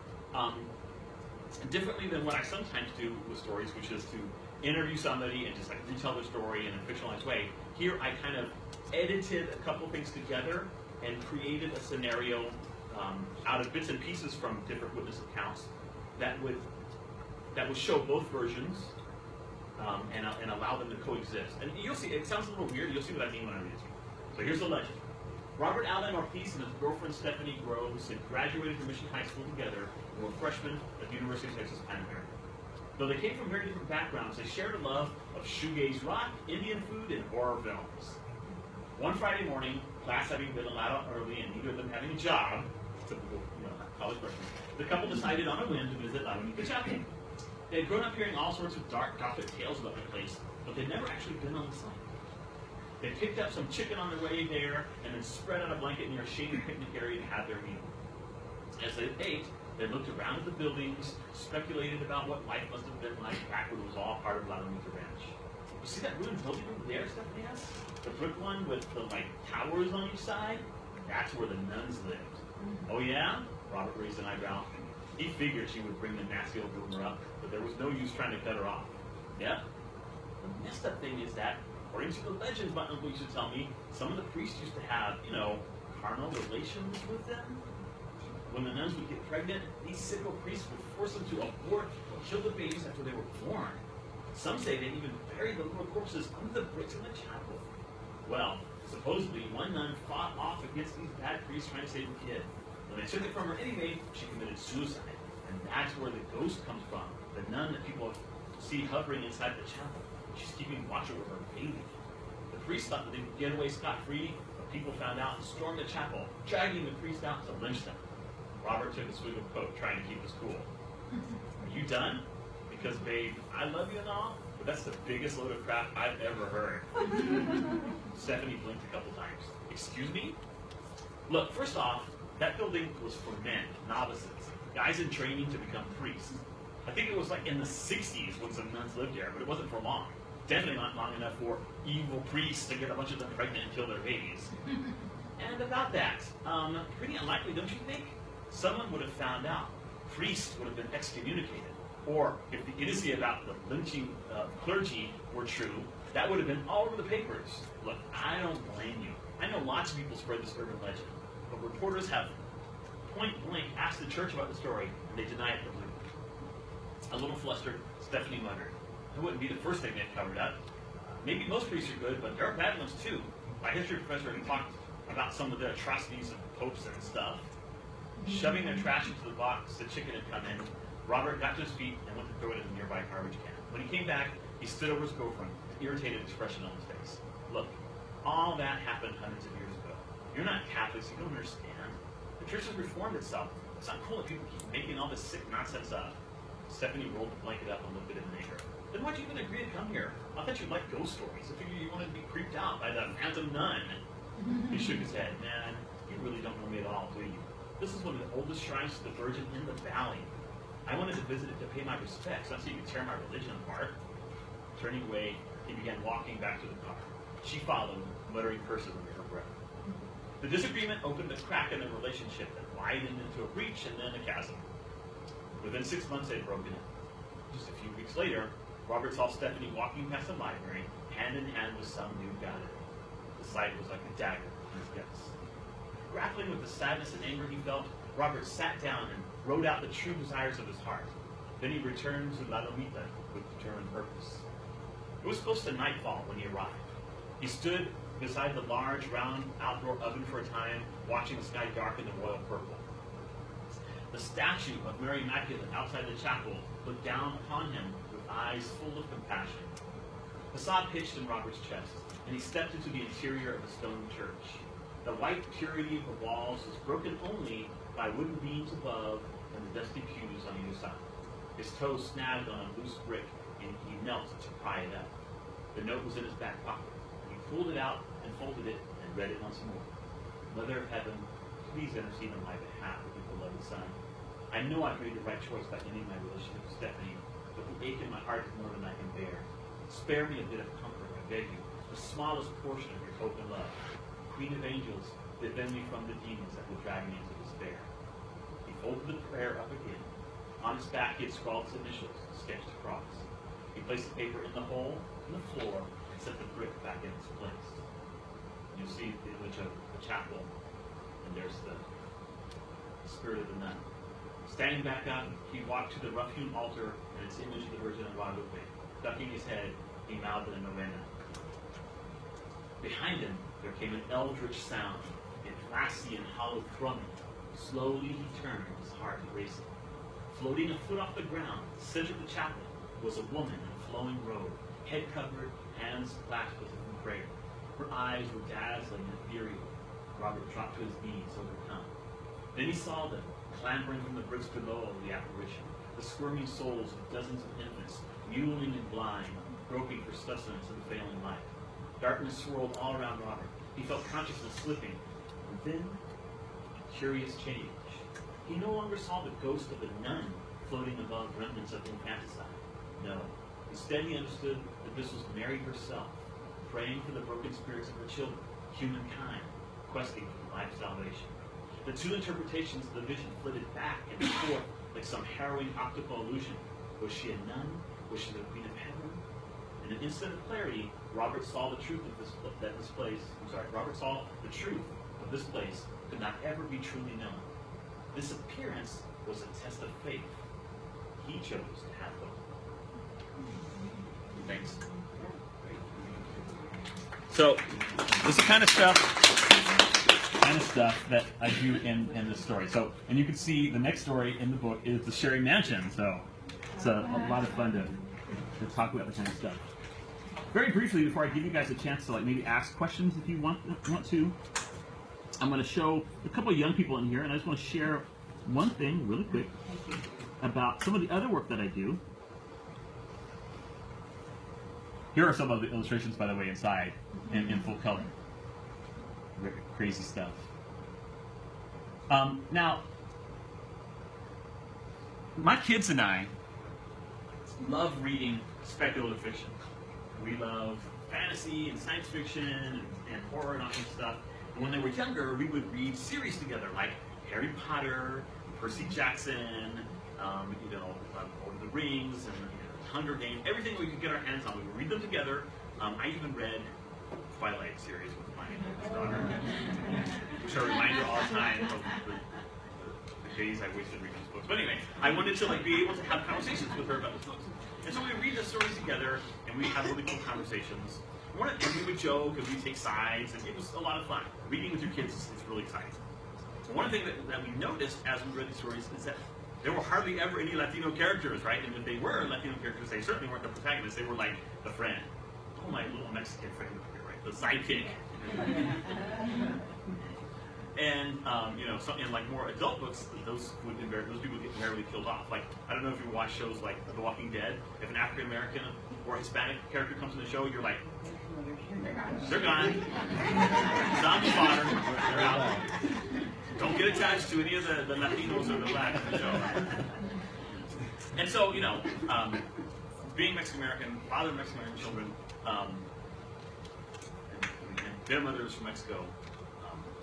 differently than what I sometimes do with stories, which is to interview somebody and just like retell their story in a fictionalized way, here I kind of edited a couple things together and created a scenario out of bits and pieces from different witness accounts that would show both versions and allow them to coexist. And you'll see, it sounds a little weird, you'll see what I mean when I read it to you. So here's the legend. Robert Allen Ortiz and his girlfriend Stephanie Groves had graduated from Mission High School together and were freshmen at the University of Texas Pan American. Though they came from very different backgrounds, they shared a love of shoegaze rock, Indian food, and horror films. One Friday morning, class having been allowed out early and neither of them having a job, typical college freshmen, the couple decided on a whim to visit La Lomita Chapel. They had grown up hearing all sorts of dark Gothic tales about the place, but they'd never actually been on the site. They picked up some chicken on their way there and then spread out a blanket near a shady picnic area to have their meal. As they ate, they looked around at the buildings, speculated about what life must have been like back when it was all part of La Lomita Ranch. You see that ruined building over there, Stephanie has? The brick one with the towers on each side? That's where the nuns lived. Oh yeah? Robert raised an eyebrow. He figured she would bring the nasty old rumor up, but there was no use trying to cut her off. Yeah? The messed up thing is that, according to the legends my uncle used to tell me, some of the priests used to have, carnal relations with them. When the nuns would get pregnant, these Cyril priests would force them to abort or kill the babies after they were born. Some say they even buried the little corpses under the bricks in the chapel. Well, supposedly one nun fought off against these bad priests trying to save the kid. When they took it from her anyway, she committed suicide. And that's where the ghost comes from. The nun that people see hovering inside the chapel. She's keeping watch over her baby. The priest thought that they could get away scot-free, but people found out and stormed the chapel, dragging the priest out to lynch them. Robert took a swig of Coke, trying to keep us cool. Are you done? Because, babe, I love you and all, but that's the biggest load of crap I've ever heard. Stephanie blinked a couple times. Excuse me? Look, first off, that building was for men, novices, guys in training to become priests. I think it was like in the 60s when some nuns lived there, but it wasn't for long. Definitely not long enough for evil priests to get a bunch of them pregnant and kill their babies. And about that, pretty unlikely, don't you think? Someone would have found out. Priests would have been excommunicated. Or, if the idiocy about the lynching of clergy were true, that would have been all over the papers. Look, I don't blame you. I know lots of people spread this urban legend, but reporters have point blank asked the church about the story, and they deny it completely. A little flustered, Stephanie muttered, "It wouldn't be the first thing they've covered up. Maybe most priests are good, but there are bad ones too. My history professor had talked about some of the atrocities of popes and stuff." Shoving their trash into the box, the chicken had come in. Robert got to his feet and went to throw it in the nearby garbage can. When he came back, he stood over his girlfriend, an irritated expression on his face. "Look, all that happened hundreds of years ago. You're not Catholics, you don't understand. The church has reformed itself. It's not cool that people keep making all this sick nonsense up." Stephanie rolled the blanket up and looked at him in anger. "Then why'd you even agree to come here? I thought you liked ghost stories. I figured you wanted to be creeped out by the phantom nun." He shook his head. "Man, you really don't know me at all, do you? This is one of the oldest shrines to the Virgin in the valley. I wanted to visit it to pay my respects, not so you could tear my religion apart." Turning away, he began walking back to the car. She followed, muttering curses under her breath. The disagreement opened a crack in their relationship that widened into a breach and then a chasm. Within 6 months, they'd broken it. Just a few weeks later, Robert saw Stephanie walking past the library, hand in hand with some new guy. The sight was like a dagger in his guts. Grappling with the sadness and anger he felt, Robert sat down and wrote out the true desires of his heart. Then he returned to La Lomita with determined purpose. It was close to nightfall when he arrived. He stood beside the large, round outdoor oven for a time, watching the sky darken to royal purple. The statue of Mary Immaculate outside the chapel looked down upon him with eyes full of compassion. The sob pitched in Robert's chest, and he stepped into the interior of the stone church. The white purity of the walls was broken only by wooden beams above and the dusty pews on either side. His toes snagged on a loose brick, and he knelt to pry it up. The note was in his back pocket. He pulled it out and folded it and read it once more. "Mother of Heaven, please intercede on my behalf with your beloved son. I know I've made the right choice by ending my relationship with Stephanie, but the ache in my heart is more than I can bear. Spare me a bit of comfort, I beg you, the smallest portion of your hope and love. Queen of Angels, defend me from the demons that will drag me into despair." He folded the prayer up again. On his back, he had scrawled his initials, sketched a cross. He placed the paper in the hole in the floor and set the brick back in its place. You'll see the image of the chapel, and there's the spirit of the nun. Standing back up, he walked to the rough-hewn altar and its image of the Virgin of Guadalupe. Ducking his head, he mouthed a novena. Behind him, there came an eldritch sound, a glassy and hollow thrumming. Slowly he turned, his heart racing. Floating a foot off the ground, in the center of the chapel, was a woman in a flowing robe, head covered, hands clasped as if in prayer. Her eyes were dazzling and ethereal. Robert dropped to his knees, overcome. Then he saw them, clambering from the bricks below the apparition, the squirming souls of dozens of infants, mewling and blind, groping for sustenance in the failing light. Darkness swirled all around Robert. He felt consciousness slipping. And then, a curious change. He no longer saw the ghost of a nun floating above remnants of infanticide. No. Instead, he understood that this was Mary herself, praying for the broken spirits of her children, humankind, questing for life's salvation. The two interpretations of the vision flitted back and forth like some harrowing optical illusion. Was she a nun? Was she the Queen of Heaven? In an instant of clarity, Robert saw the truth of this place. Robert saw the truth of this place could not ever be truly known. This appearance was a test of faith. He chose to have hope. Thanks. So, this is the kind of stuff that I do in this story. So, and you can see the next story in the book is the Sherry Mansion. So, it's a lot of fun to talk about the kind of stuff. Very briefly, before I give you guys a chance to like maybe ask questions if you want to, I'm going to show a couple of young people in here, and I just want to share one thing really quick about some of the other work that I do. Here are some of the illustrations, by the way, inside in full color. Very crazy stuff. Now, my kids and I love reading speculative fiction. We love fantasy and science fiction and horror and all that stuff. And when they were younger, we would read series together, like Harry Potter, Percy Jackson, Lord of the Rings, and Hunger Games, everything we could get our hands on. We would read them together. I even read Twilight series with my daughter, which are a reminder all the time of the days I wasted reading those books. But anyway, I wanted to be able to have conversations with her about those books. And so we would read the stories together, and we have really cool conversations. And we would joke, and we'd take sides, and it was a lot of fun. Reading with your kids is really exciting. One thing that we noticed as we read these stories is that there were hardly ever any Latino characters, right? And if they were Latino characters, they certainly weren't the protagonists. They were like the friend. Oh, my little Mexican friend over here, right? The sidekick. And in like more adult books, those people get rarely killed off. Like, I don't know if you watch shows like The Walking Dead. If an African American or Hispanic character comes in the show, you're like, they're gone. Zombie fodder. They're out. Don't get attached to any of the Latinos or the blacks in the show. And so, being Mexican American, father of Mexican American children, and their mothers from Mexico,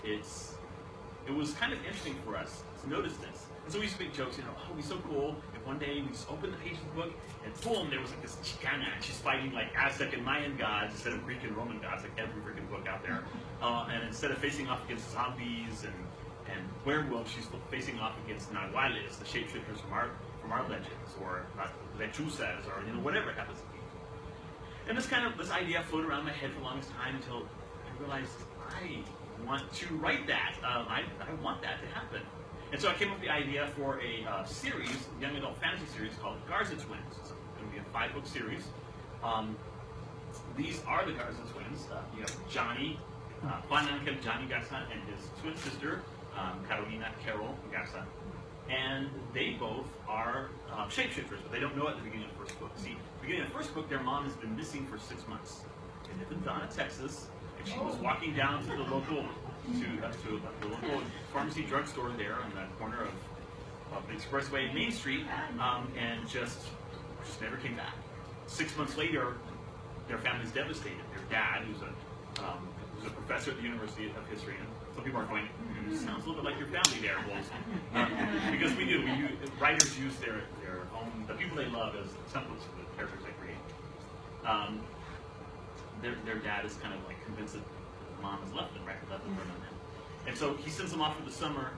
it was kind of interesting for us to notice this. And so we used to make jokes, oh, it'd be so cool if one day we just opened the page of the book and boom, there was like this Chicana, and she's fighting like Aztec and Mayan gods instead of Greek and Roman gods, like every freaking book out there. And instead of facing off against zombies and werewolves, she's facing off against nahuales, the shapeshifters from our legends, or lechuzas, or whatever it happens to be. And this idea floated around my head for the longest time until I realized I want to write that. I want that to happen. And so I came up with the idea for a series, young adult fantasy series called Garza Twins. It's going to be a 5-book series. These are the Garza Twins. You have Johnny, Juan Angel Johnny Garza, and his twin sister, Carolina Carol Garza. And they both are shapeshifters, but they don't know it at the beginning of the first book. See, at the beginning of the first book, their mom has been missing for 6 months. They lived in Donna, Texas, and she was walking down to the local pharmacy drugstore there on the corner of the Expressway and Main Street, and just never came back. 6 months later, their family's devastated. Their dad, who's a professor at the University of History, and some people are going, sounds a little bit like your family there, Wolves. Because we do. Writers use their own, the people they love as templates for the characters they create. Their dad is kind of like convinced that the mom has left them, right? Left them for them. And so he sends them off for the summer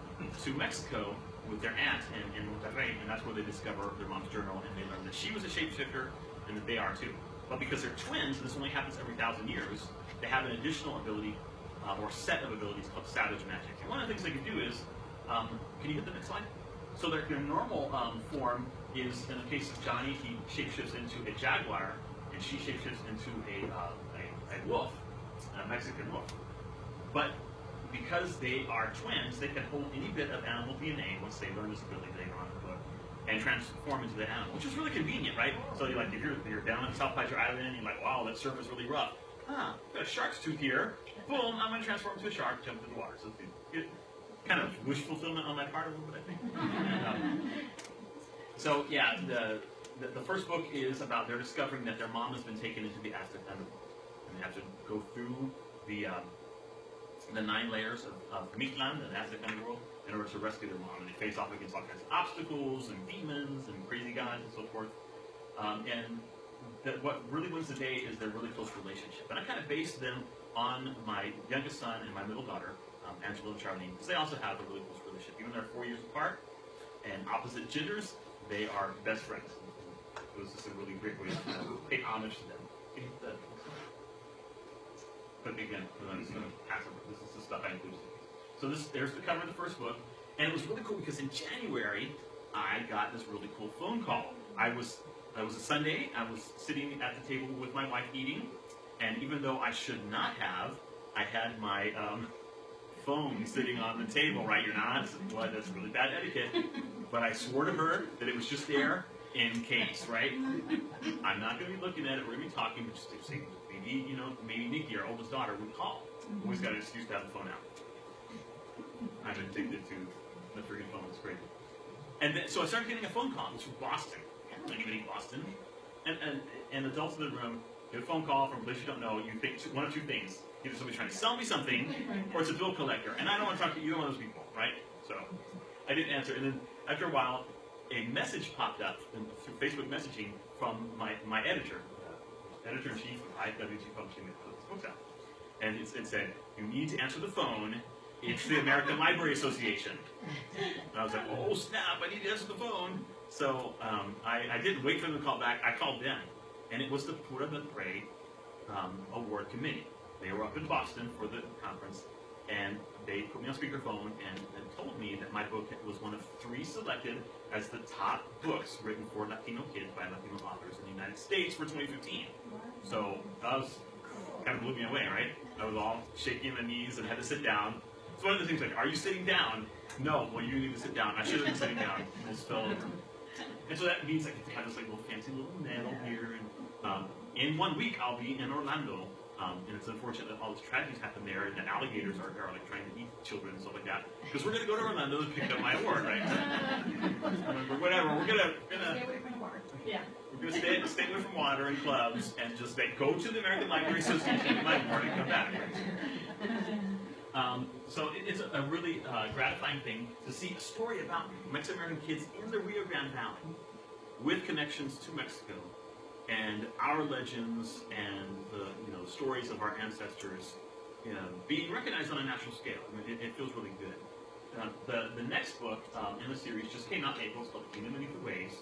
to Mexico with their aunt in Monterrey, and that's where they discover their mom's journal, and they learn that she was a shapeshifter and that they are too. But because they're twins, and this only happens every 1,000 years, they have an additional ability or set of abilities called savage magic. And one of the things they can do is, can you hit the next slide? So their normal form is, in the case of Johnny, he shapeshifts into a jaguar, and she shapeshifts into a wolf, a Mexican wolf. But because they are twins, they can hold any bit of animal DNA once they learn this ability later on in the book and transform into the animal, which is really convenient, right? So you're like, if you're down on South Padre Island, and you're like, wow, that surf is really rough. Got a shark's tooth here. Boom, I'm going to transform into a shark, jump into the water. So it's kind of wish fulfillment on my part a little bit, I think. So yeah, the first book is about their discovering that their mom has been taken into the Aztec underworld, and they have to go through the 9 layers of Mictlan, the Aztec underworld, in order to rescue their mom. And they face off against all kinds of obstacles and demons and crazy gods and so forth. And that what really wins the day is their really close relationship. And I kind of based them on my youngest son and my middle daughter, Angela and Charlene, because they also have a really close relationship. Even though they're 4 years apart and opposite genders, they are best friends. It was just a really great way to pay homage to them. But again, I'm just going to pass over. This is the stuff I included. So there's the cover of the first book. And it was really cool because in January, I got this really cool phone call. It was a Sunday. I was sitting at the table with my wife eating. And even though I should not have, I had my phone sitting on the table, right? You're not. Well, that's really bad etiquette. But I swore to her that it was just there in case, right? I'm not going to be looking at it. We're going to be talking, but just to say, maybe Nikki, our oldest daughter, would call. Always got an excuse to have the phone out. I'm addicted to the freaking phone. It's crazy. And then, so I started getting a phone call. It was from Boston. I don't know anybody in Boston. And adults in the room get a phone call from a place you don't know. You think one of two things. Either somebody's trying to sell me something, or it's a bill collector. And I don't want to talk to either one of those people, right? So I didn't answer. And then after a while, a message popped up through Facebook messaging from my editor, editor-in-chief of IWG Publishing that puts books out. And it said, you need to answer the phone. It's the American Library Association. And I was like, oh snap, I need to answer the phone. So I didn't wait for them to call back. I called them. And it was the Pura del Pre Award Committee. They were up in Boston for the conference. And they put me on speakerphone and told me that my book was one of 3 selected as the top books written for Latino kids by Latino authors in the United States for 2015. So that was kind of blew me away, right? I was all shaky in the knees and had to sit down. It's one of the things like, are you sitting down? No, well, you need to sit down. I should have been sitting down. I just fell over. And so that means I get to have this like little fancy little medal here. And in 1 week, I'll be in Orlando. And it's unfortunate that all these tragedies happen there, and the alligators are like trying to eat children and stuff like that. Because we're going to go to Orlando and pick up my award, right? Or whatever. We're gonna stay away from water. Yeah. We're going to stay away from water and clubs and just go to the American Library Association get my award and come back. So it's a really gratifying thing to see a story about Mexican-American kids in the Rio Grande Valley with connections to Mexico and our legends and the stories of our ancestors being recognized on a national scale. I mean, it feels really good. The next book in the series just came out in April. It's called Kingdom Beneath the Waves.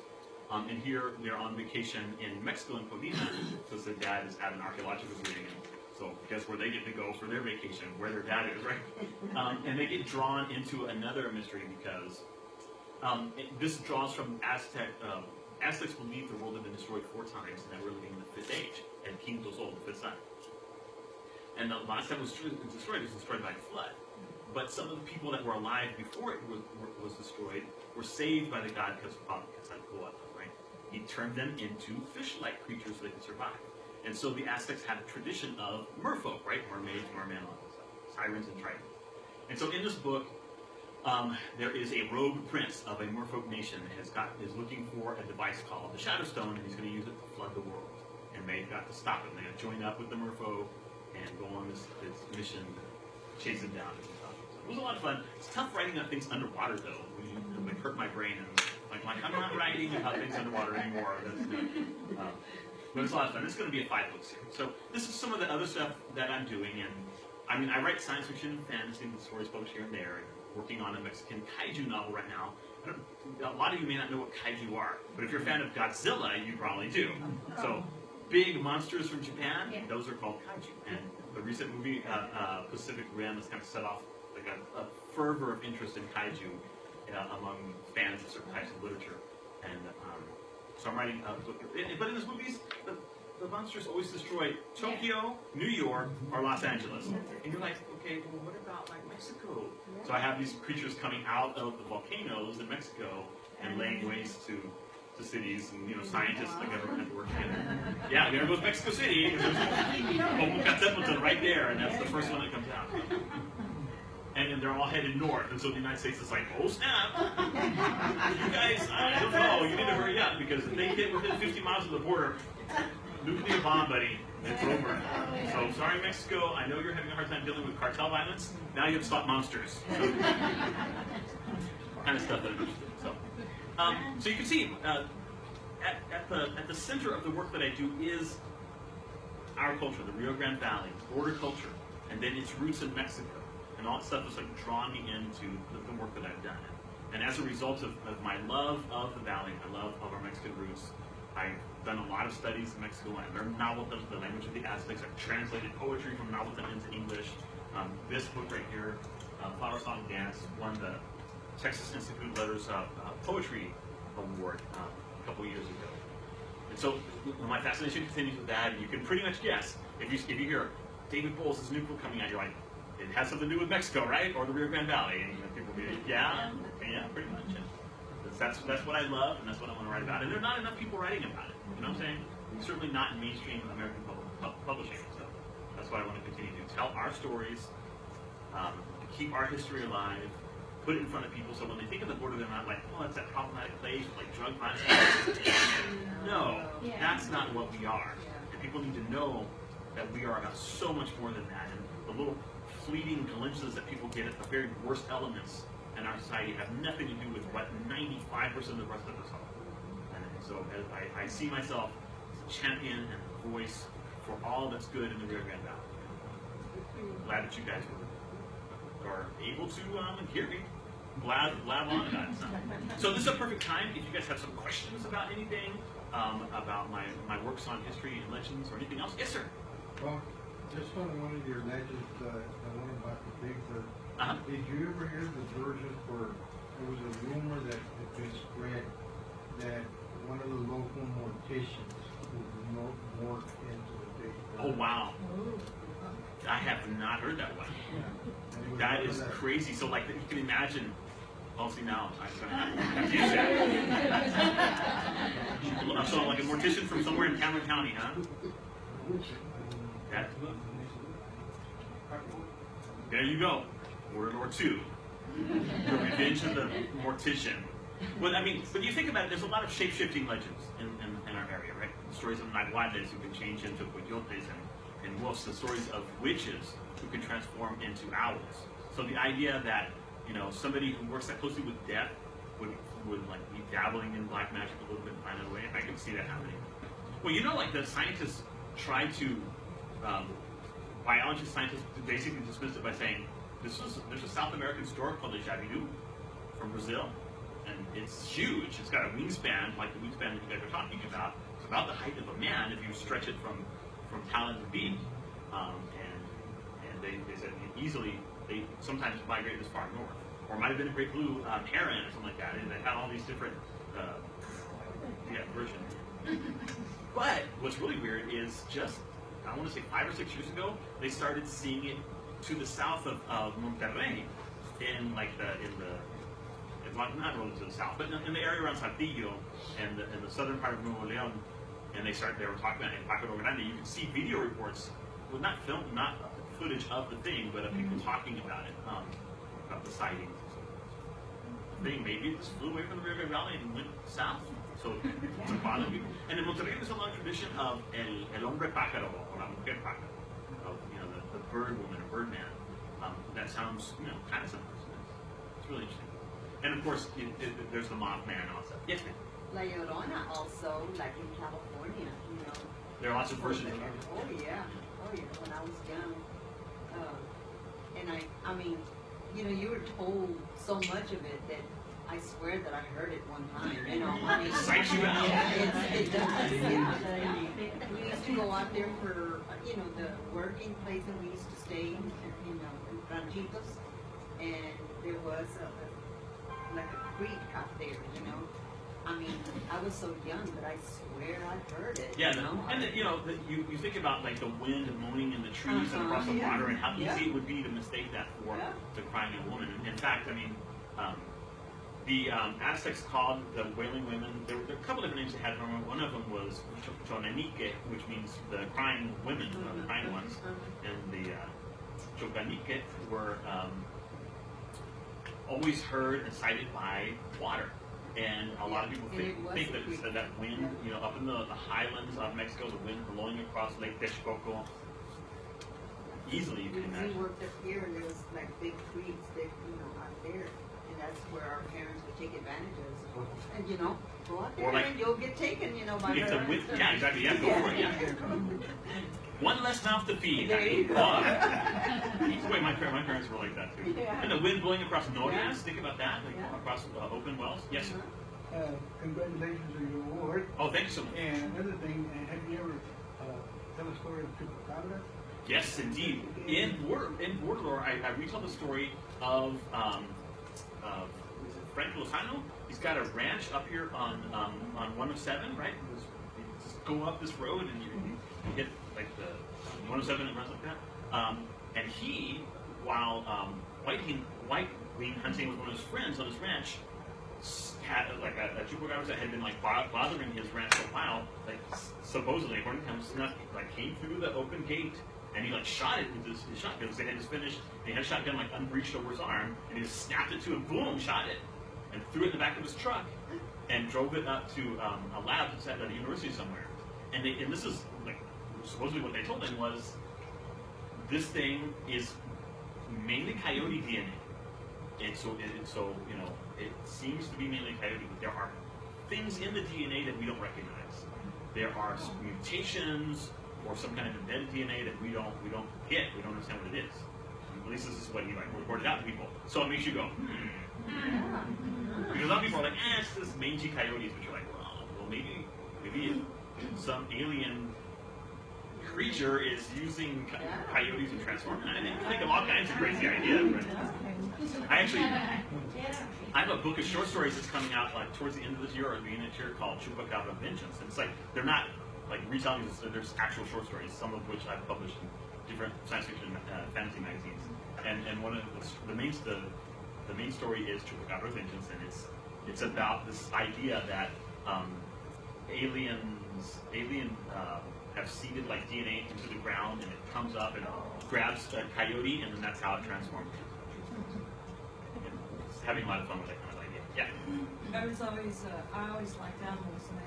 And here they're on vacation in Mexico in Colima, because their dad is at an archaeological reading. So guess where they get to go for their vacation, where their dad is, right? And they get drawn into another mystery because this draws from Aztecs believe the world had been destroyed 4 times and that we're living in the 5th age, and Quinto Sol, the 5th sun. And the last time it was destroyed by a flood. But some of the people that were alive before it was destroyed were saved by the god Quetzalcoatl, right? He turned them into fish-like creatures so they could survive. And so the Aztecs had a tradition of merfolk, right? Mermaids, mermen, sirens, and tritons. And so in this book, there is a rogue prince of a merfolk nation that is looking for a device called the Shadow Stone, and he's going to use it to flood the world. And they've got to stop him. They're going to join up with the merfolk and go on this mission to chase him down. It was a lot of fun. It's tough writing about things underwater, though. It hurt my brain, and I'm not writing about things underwater anymore. But it's a lot of fun. It's going to be a 5-book series. So this is some of the other stuff that I'm doing, and I mean, I write science fiction and fantasy and stories published here and there, and working on a Mexican kaiju novel right now. A lot of you may not know what kaiju are, but if you're a fan of Godzilla, you probably do. So big monsters from Japan, those are called kaiju. And the recent movie Pacific Rim has kind of set off like a fervor of interest in kaiju among fans of certain types of literature. And so I'm writing a book. But in these movies, the monsters always destroy Tokyo, New York, or Los Angeles. And you're like, okay, well, what about like Mexico? So I have these creatures coming out of the volcanoes in Mexico and laying waste to cities, and scientists, the government have to work together. Yeah, there goes Mexico City. There's right there, and that's the first one that comes out. And then they're all headed north, and so the United States is like, oh snap! You guys, I don't know, you need to hurry up, because if they get within 50 miles of the border, nuclear bomb, buddy, it's over. So sorry, Mexico, I know you're having a hard time dealing with cartel violence. Now you have to stop monsters. So, kind of stuff that I'm interested in. So you can see, at the center of the work that I do is our culture, the Rio Grande Valley, border culture, and then its roots in Mexico. And all that stuff has like drawn me into the work that I've done. And as a result of my love of the valley, my love of our Mexican roots, I've done a lot of studies in Mexico. I learned Nahuatl, the language of the Aztecs. I've translated poetry from Nahuatl into English. This book right here, Flower Song Dance, won the Texas Institute Letters Poetry Award a couple years ago. And so my fascination continues with that, and you can pretty much guess. If you hear David Bowles' new book coming out, you're like, it has something to do with Mexico, right? Or the Rio Grande Valley. And people will be, yeah, pretty much. Yeah. That's what I love, and that's what I want to write about. And there are not enough people writing about it. You know what I'm saying? Certainly not in mainstream American publishing. So that's why I want to continue to tell our stories, to keep our history alive, put it in front of people, so when they think of the border, they're not like, oh, it's that problematic place with like drug violence. No, that's not what we are. And people need to know that we are about so much more than that. And the little fleeting glimpses that people get at the very worst elements in our society have nothing to do with what 95% of the rest of us are. And so I see myself as a champion and a voice for all that's good in the Rio Grande Valley. Glad that you guys are able to hear me blab on about it. So this is a perfect time if you guys have some questions about anything, about my works on history and legends or anything else. Yes, sir. Well, just on one of your legends, the one about the Bigfoot, did you ever hear the version where there was a rumor that had been spread that one of the local morticians would morph into the Bigfoot? Oh, wow. I have not heard that one. That is crazy. So, like, you can imagine. Oh, see, now I'm going to have to use that. So, like a mortician from somewhere in Cameron County, huh? There you go. World War II. The Revenge of the Mortician. Well, I mean, but you think about it, there's a lot of shape-shifting legends in our area, right? The stories of Nahuatls who can change into coyotes and wolves, the stories of witches who can transform into owls. So the idea that, you know, somebody who works that closely with death would like be dabbling in black magic a little bit and find a way, I can see that happening. Well, you know, like the scientists try to, scientists basically dismissed it by saying, there's a South American stork called the jabiru from Brazil, and it's huge. It's got a wingspan, like the wingspan that you guys are talking about. It's about the height of a man if you stretch it from talon to beak. And they said they sometimes migrate this far north. Or it might have been a great blue heron or something like that. And they had all these different versions. But what's really weird is just, I want to say 5 or 6 years ago, they started seeing it to the south of Monterrey, not really to the south, but in the area around Saltillo and the southern part of Nuevo León, and they were talking about it in Paco Grande. You can see video reports, well, not footage of the thing, but of people talking about it, about the sightings. The thing, maybe it just flew away from the Rio Grande Valley and went south. So it doesn't bother people. And in Monterrey, there's a long tradition of el hombre pájaro, or la mujer pájaro, of, you know, the bird woman or bird man. That sounds, you know, kind of similar. It's really interesting. And of course, there's the Mothman and all that stuff. Yes, ma'am. La Llorona also, like in California, you know. There are lots of versions of it. Oh yeah, when I was young. And I mean, you know, you were told so much of it that I swear that I heard it one time, you know. I mean, Psych you out. Yeah, it does, yeah. We used to go out there for, you know, the working place, and we used to stay, you know, in ranchitos, and there was like a creek out there, you know. I mean, I was so young, but I swear I heard it. Yeah, you know? And you know, you think about like the wind moaning in the trees and across the water, and how easy it would be to mistake that for the crying of a woman. In fact, I mean, the Aztecs called the wailing women. There were a couple different names they had. One of them was Chonanique, which means the crying women, the crying ones, and the Choganique were always heard and cited by water. And a lot of people think that that wind, you know, up in the highlands of Mexico, the wind blowing across Lake Texcoco, easily you can imagine. We worked up here, and there was like big creeks that, you know, out there, and that's where our parents would take advantage of us. And you know, go out Or there like- and you'll get taken, you know, by It's a the win. Yeah, exactly. Yeah, go for it. Yeah. One less mouth to feed. There you go. Wait, my parents were like that too. Yeah. And the wind blowing across norias. Yeah. Think about that. Like Yeah. across open wells. Yes. Congratulations on your award. Oh, thank you so much. And another thing, have you ever tell a story of Chupacabra? Yes, indeed. In Bordelor, I retell the story of is it Frank Lozano. He's got a ranch up here on 107, right? You just go up this road and you hit like the 107 and runs like that. And he, while white-wing hunting with one of his friends on his ranch, had like a chupacabra that had been like bothering his ranch for a while, like supposedly according to him, came through the open gate and he like shot it with his shotgun because they had just finished. And he had a shotgun like unbreached over his arm and he just snapped it to him, boom, shot it, and threw it in the back of his truck and drove it up to a lab at a university somewhere. And this is like supposedly what they told him was this thing is mainly coyote DNA. And so you know, it seems to be mainly coyote, but there are things in the DNA that we don't recognize. There are mutations or some kind of embedded DNA that we don't get. We don't understand what it is. At least this is what he like reported out to people. So it makes you go, Because a lot of people are like, it's just mangy coyotes, but you're like, well, maybe some alien creature is using coyotes to transform. And I think of all kinds of crazy ideas. Right? I have a book of short stories that's coming out like towards the end of this year or the beginning of this year called Chupacabra Vengeance. And it's like they're not like retelling this. There's actual short stories, some of which I've published in different science fiction fantasy magazines. And one of the main story is Chupacabra Vengeance, and it's about this idea that aliens have seeded like DNA into the ground, and it comes up and grabs a coyote, and then that's how it transforms. Having a lot of fun with that kind of idea. Yeah. I always liked animals, and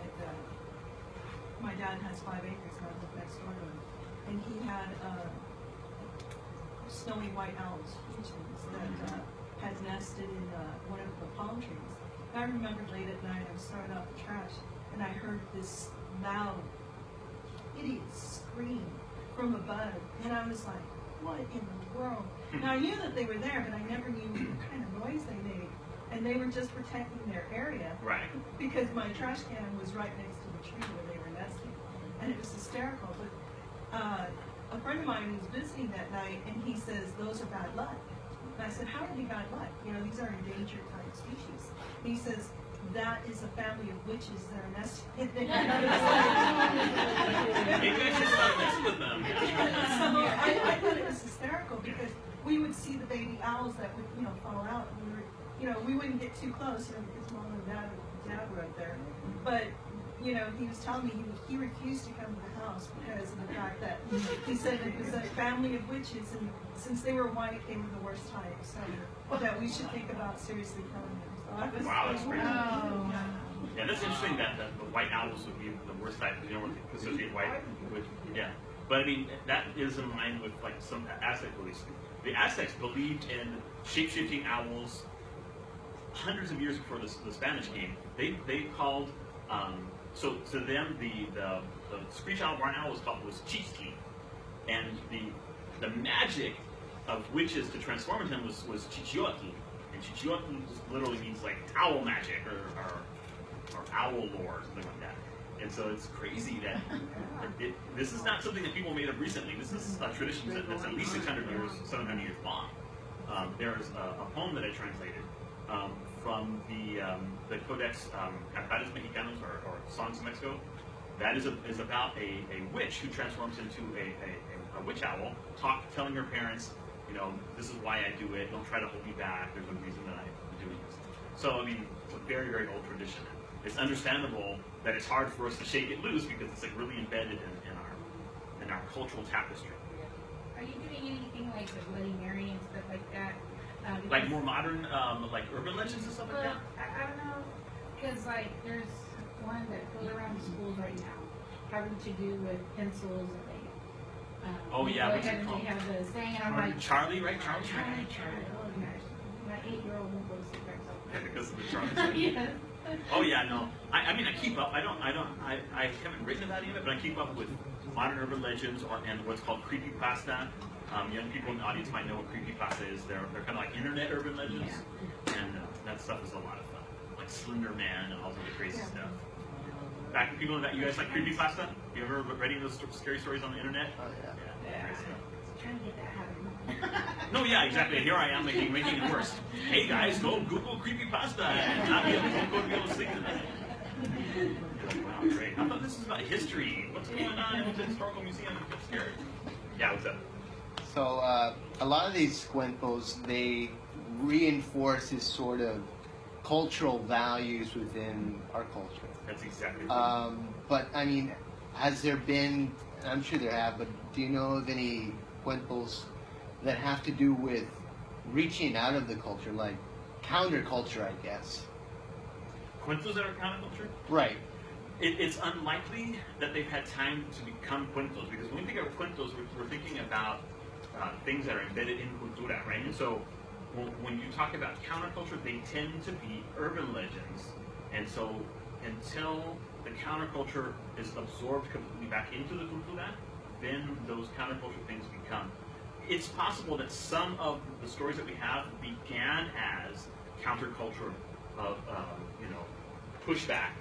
my dad has 5 acres, and I live next door to him, and he had snowy white owls, that had nested in one of the palm trees. I remember late at night, I was throwing out the trash, and I heard this loud, hideous scream from above, and I was like, what in the world? Now I knew that they were there, but I never knew what kind of noise they made. And they were just protecting their area. Right. Because my trash can was right next to the tree where they were nesting. And it was hysterical. But a friend of mine was visiting that night, and he says, those are bad luck. And I said, how are they bad luck? You know, these are endangered type species. And he says, that is a family of witches that are nesting there. Maybe I should start messing with them. So I thought it was hysterical because we would see the baby owls that would, fall out. And we wouldn't get too close, because mom and dad were up there. But, he was telling me he refused to come to the house because of the fact that he said it was a family of witches, and since they were white, they were the worst type. So that we should think about seriously killing them. So Wow, that's crazy. Oh. Yeah, that's interesting that the white owls would be the worst type because you don't associate white with, yeah. But I mean, that is in line with like some Aztec beliefs. The Aztecs believed in shape-shifting owls hundreds of years before the Spanish came. They called, so to them, the screech owl, barn owl was Chichki. And the magic of witches to transform into them was Chichiotl. And Chichiotl literally means like owl magic or owl lore or something like that. And so it's crazy that this is not something that people made up recently. This is a tradition that's at least 600 years, 700 years long. There's a poem that I translated from the Codex Cantares Mexicanos or Songs of Mexico. That is about a witch who transforms into a witch owl, telling her parents, this is why I do it. Don't try to hold me back. There's a reason that I'm doing this. So, I mean, it's a very, very old tradition. It's understandable that it's hard for us to shake it loose because it's like really embedded in our cultural tapestry. Are you doing anything like the Bloody Mary and stuff like that? Like more modern, like urban legends and stuff like that? I don't know, because like there's one that goes around the schools right now, having to do with pencils and they. Oh yeah, go what's ahead it and called? they have the thing, and I'm like, Charlie, right? Charlie. Charlie. Oh gosh, my 8-year-old won't go to sleep right, so Because of the Charlie. Yes. Oh yeah, no. I mean, I keep up. I haven't written about any of it, but I keep up with modern urban legends and what's called creepypasta. Young people in the audience might know what creepypasta is. They're kind of like internet urban legends, and that stuff is a lot of fun. Like Slender Man and all sorts of crazy stuff. Back to people that you guys like creepypasta? You ever read any of those scary stories on the internet? Oh yeah. Yeah. Great stuff. Trying to get that habit. No, yeah, exactly. Here I am making it worse. Hey guys, go Google creepypasta and not be able to sleep tonight. Wow, great. I thought this was about history. What's going on in the historical museum? I'm scared. Yeah, what's up? So a lot of these cuentos, they reinforce this sort of cultural values within our culture. That's exactly right. But I mean, has there been, I'm sure there have, but do you know of any cuentos that have to do with reaching out of the culture, like counterculture, I guess? Cuentos that are counterculture? Right. It's unlikely that they've had time to become cuentos, because when we think of cuentos, we're thinking about things that are embedded in cultura, right? And so when you talk about counterculture, they tend to be urban legends. And so until the counterculture is absorbed completely back into the cultura, then those counterculture things become. It's possible that some of the stories that we have began as counterculture of, pushback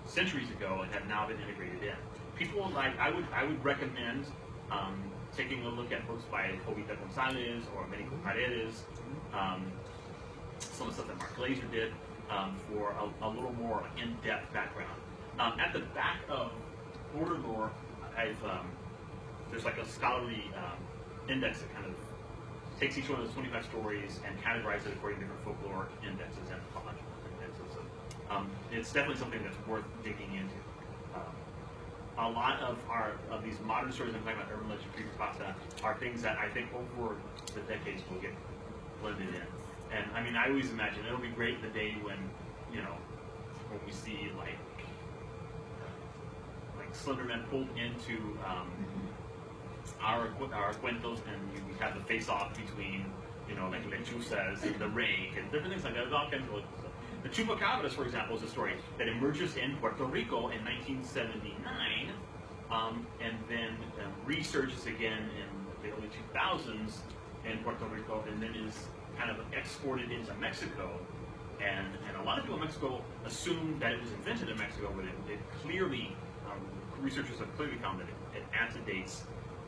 centuries ago and have now been integrated in. People like, I would recommend taking a look at books by Jovita Gonzalez or Américo Paredes, some of the stuff that Mark Glaser did, for a little more in-depth background. At the back of Border Lore, there's like a scholarly index that kind of takes each one of those 25 stories and categorizes it according to different folklore indexes and anthropological indexes. So, it's definitely something that's worth digging into. A lot of these modern stories I'm talking about, urban legend, creepypasta, are things that I think over the decades will get blended in. And I mean, I always imagine it'll be great the day when we see like Slenderman pulled into our cuentos, and we have the face-off between like lechuzas and the rake and different things like that. There's all kinds of stuff. The Chupacabras, for example, is a story that emerges in Puerto Rico in 1979, and then resurges again in the early 2000s in Puerto Rico, and then is kind of exported into Mexico. And a lot of people in Mexico assume that it was invented in Mexico, but it clearly, researchers have clearly found that it antedates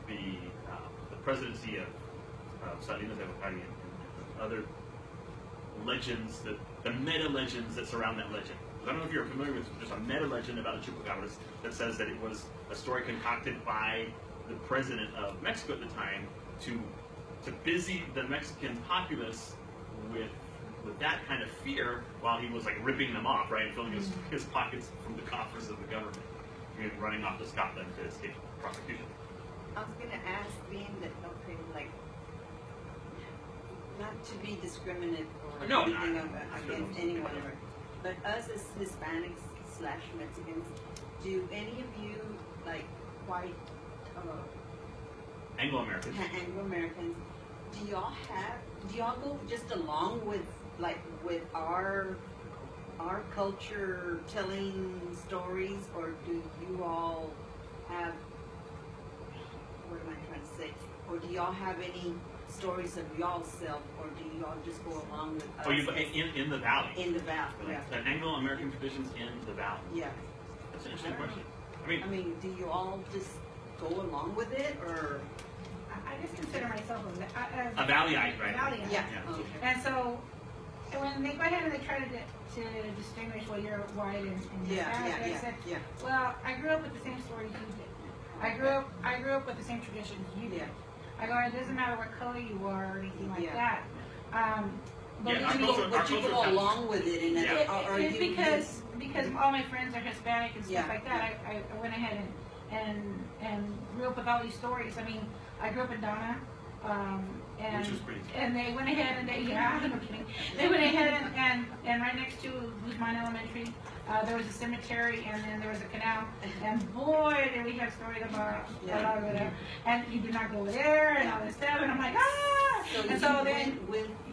the presidency of Salinas de Gortari and other legends, the meta legends that surround that legend. I don't know if you're familiar with, there's a meta legend about the Chupacabras that says that it was a story concocted by the president of Mexico at the time to busy the Mexican populace with that kind of fear while he was like ripping them off, right, and filling his pockets from the coffers of the government, and running off to Scotland to escape prosecution. I was gonna ask, being that, okay, like, not to be discriminative or No, anything not against anyone, but us as Hispanics / Mexicans, do any of you, like, white Anglo-Americans. Anglo-Americans, do y'all go just along with our culture telling stories, or do you all have, what am I trying to say, or do y'all have any stories of y'all self, or do y'all just go along with us? Oh, in the valley. In the valley, yeah. The Anglo-American traditions in the valley. Yeah. That's an interesting question. I mean, do you all just go along with it, or? I just consider myself A valleyite, right? Valleyite. Yeah. Okay. And so when they go ahead and they try to distinguish, well, you're white and Hispanic, I said, well, I grew up with the same stories you did. I grew up with the same traditions you did. I go, it doesn't matter what color you are or anything like that. But you go along with it, and it's because all my friends are Hispanic and stuff like that. I went ahead and grew up with all these stories. I mean, I grew up in Donna, And, Which is pretty cool. and they went ahead and they, yeah, I'm kidding. They went ahead and right next to Guzman Elementary, there was a cemetery and then there was a canal. And boy, did we have stories about over there. And you do not go there and all this stuff. And I'm like, ah! And so then,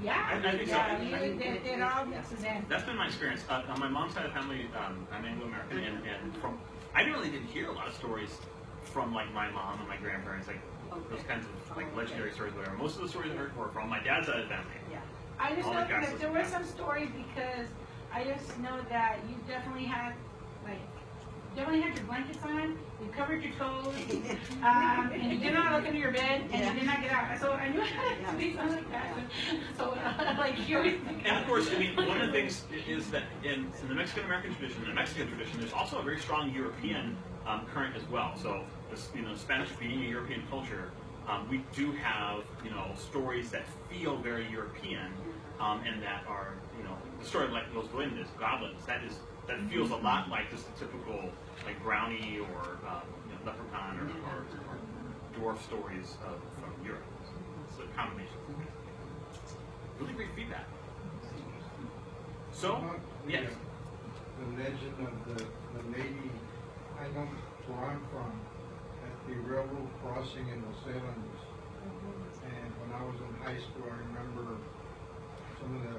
yeah, I think so. yeah, it all mixes in. That's been my experience. On my mom's side of the family, I'm Anglo-American, and I really didn't hear a lot of stories from like my mom and my grandparents, like those kinds of like legendary stories, whatever. Most of the stories I heard were from my dad's side of the family. Yeah. I just All know the castles that there and were castles. some stories because I just know that you definitely had your blankets on, you covered your toes, and you did not look into your bed, and you did not get out. So I knew it had to be something like that. So like you always think. And of course, I mean, one of the things is that in the Mexican-American tradition, the Mexican tradition, there's also a very strong European current as well. So, Spanish being a European culture, we do have, stories that feel very European, and that are, the story of like Los Duendes, goblins, that feels a lot like just the typical like brownie or leprechaun or dwarf stories from Europe. It's a combination. Really great feedback. So, yes. The legend of the lady, I know where I'm from, at the railroad crossing in Los Angeles. And when I was in high school, I remember some of the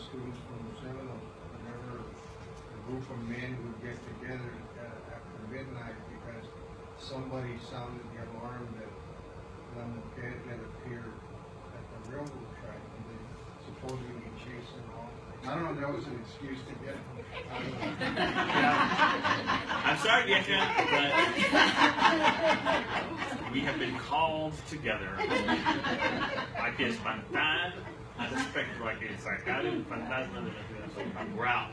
students from Los Angeles, whenever a group of men would get together after midnight because somebody sounded the alarm that La Mujer had appeared at the railroad track and they supposedly chased them off. I don't know if that was an excuse to get them. I'm sorry, Vieja, but we have been called together. Hay que espantar al espectro, hay que sacar el fantasma de la ciudad. So we're out.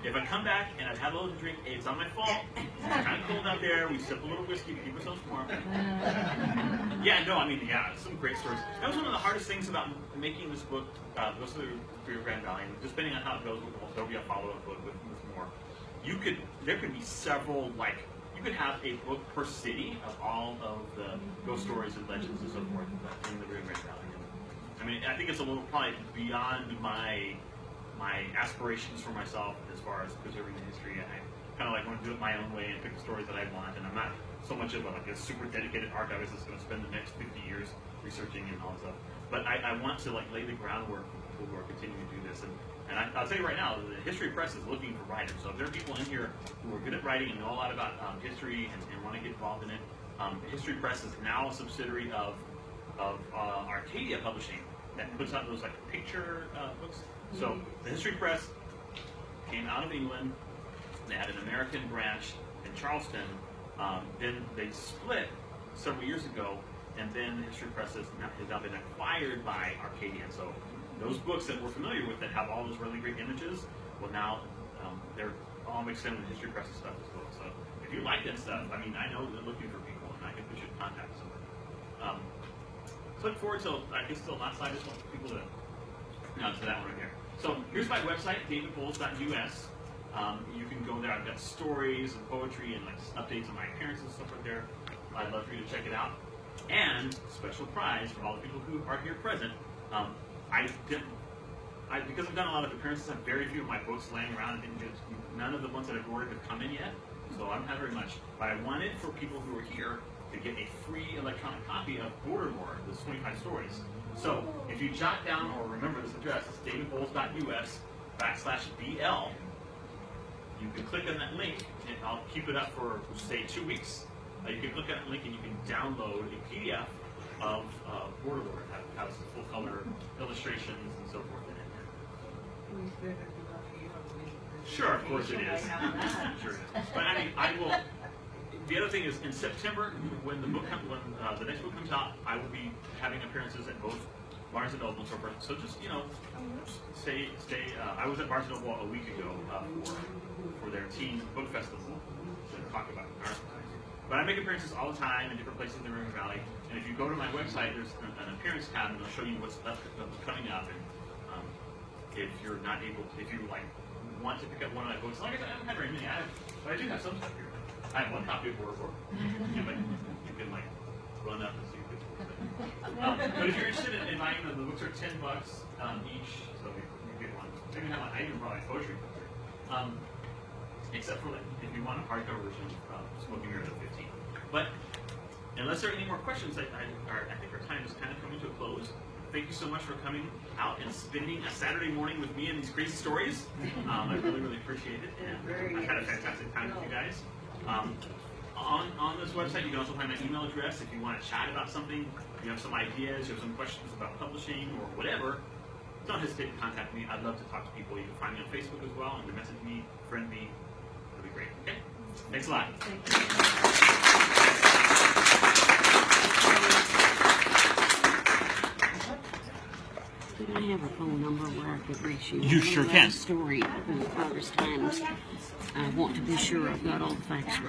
If I come back and I've had a little to drink, it's on my fault. It's kind of cold out there. We sip a little whiskey to keep ourselves warm. Some great stories. That was one of the hardest things about making this book, Ghosts of the Rio Grande Valley. And just depending on how it goes, there'll be a follow-up book with more. There could be several, you could have a book per city of all of the ghost stories and legends and so forth in the Rio Grande Valley. I think it's a little probably beyond my aspirations for myself as far as preserving the history. I kind of want to do it my own way and pick the stories that I want, and I'm not so much of a super dedicated archivist that's going to spend the next 50 years researching and all that stuff. But I want to lay the groundwork for people who are continuing to do this. And I'll tell you right now, the History Press is looking for writers. So if there are people in here who are good at writing and know a lot about history and want to get involved in it, History Press is now a subsidiary of Arcadia Publishing that puts out those picture books. So the History Press came out of England. They had an American branch in Charleston. Then they split several years ago, and then the History Press has now been acquired by Arcadia. So those books that we're familiar with that have all those really great images, well now they're all mixed in with History Press stuff as well. So if you like that stuff, I know they're looking for people, and I think we should contact somebody. So look forward to, I guess, the last slide. I just want people to, to that one right here. So here's my website, davidbowles.us. You can go there. I've got stories and poetry and updates on my appearances and stuff right there. I'd love for you to check it out. And special prize for all the people who are here present. Because I've done a lot of appearances, I have very few of my books laying around. None of the ones that I've ordered have come in yet, so I don't have very much. But I wanted for people who are here to get a free electronic copy of Borderlore, the 25 stories. So if you jot down or remember this address, it's davidbowles.us/BL. You can click on that link, and I'll keep it up for, say, 2 weeks. You can click on that link and you can download a PDF of Borderlore. It has full-color illustrations and so forth in it. Sure, of course it is. Sure it is. But I will. The other thing is, in September, when the next book comes out, I will be having appearances at both Barnes and Noble and so forth. So just stay. I was at Barnes and Noble a week ago for their teen book festival to talk about art. But I make appearances all the time in different places in the Rio Valley. And if you go to my website, there's an appearance tab, and it'll show you what's coming up. And if you're not able, if you want to pick up one of my books, like I said, I haven't had very many, but I do have some stuff here. I have one copy of Borderlore. You can run up and see if it's But if you're interested in buying them, the books are $10 each, so you get one. Maybe not one. I even brought my poetry book. Except for if you want a hardcover version of Smoking Mirrors at 15. But unless there are any more questions, I think our time is kind of coming to a close. Thank you so much for coming out and spending a Saturday morning with me and these crazy stories. I really, really appreciate it, and I've had a fantastic time with you guys. On this website, you can also find my email address if you want to chat about something, you have some ideas, you have some questions about publishing or whatever. Don't hesitate to contact me. I'd love to talk to people. You can find me on Facebook as well, and message me, friend me. It'll be great. Okay? Thanks a lot. Could I have a phone number where I could reach you? You sure can. Story in the Progress Times. I want to be sure I've got all the facts right.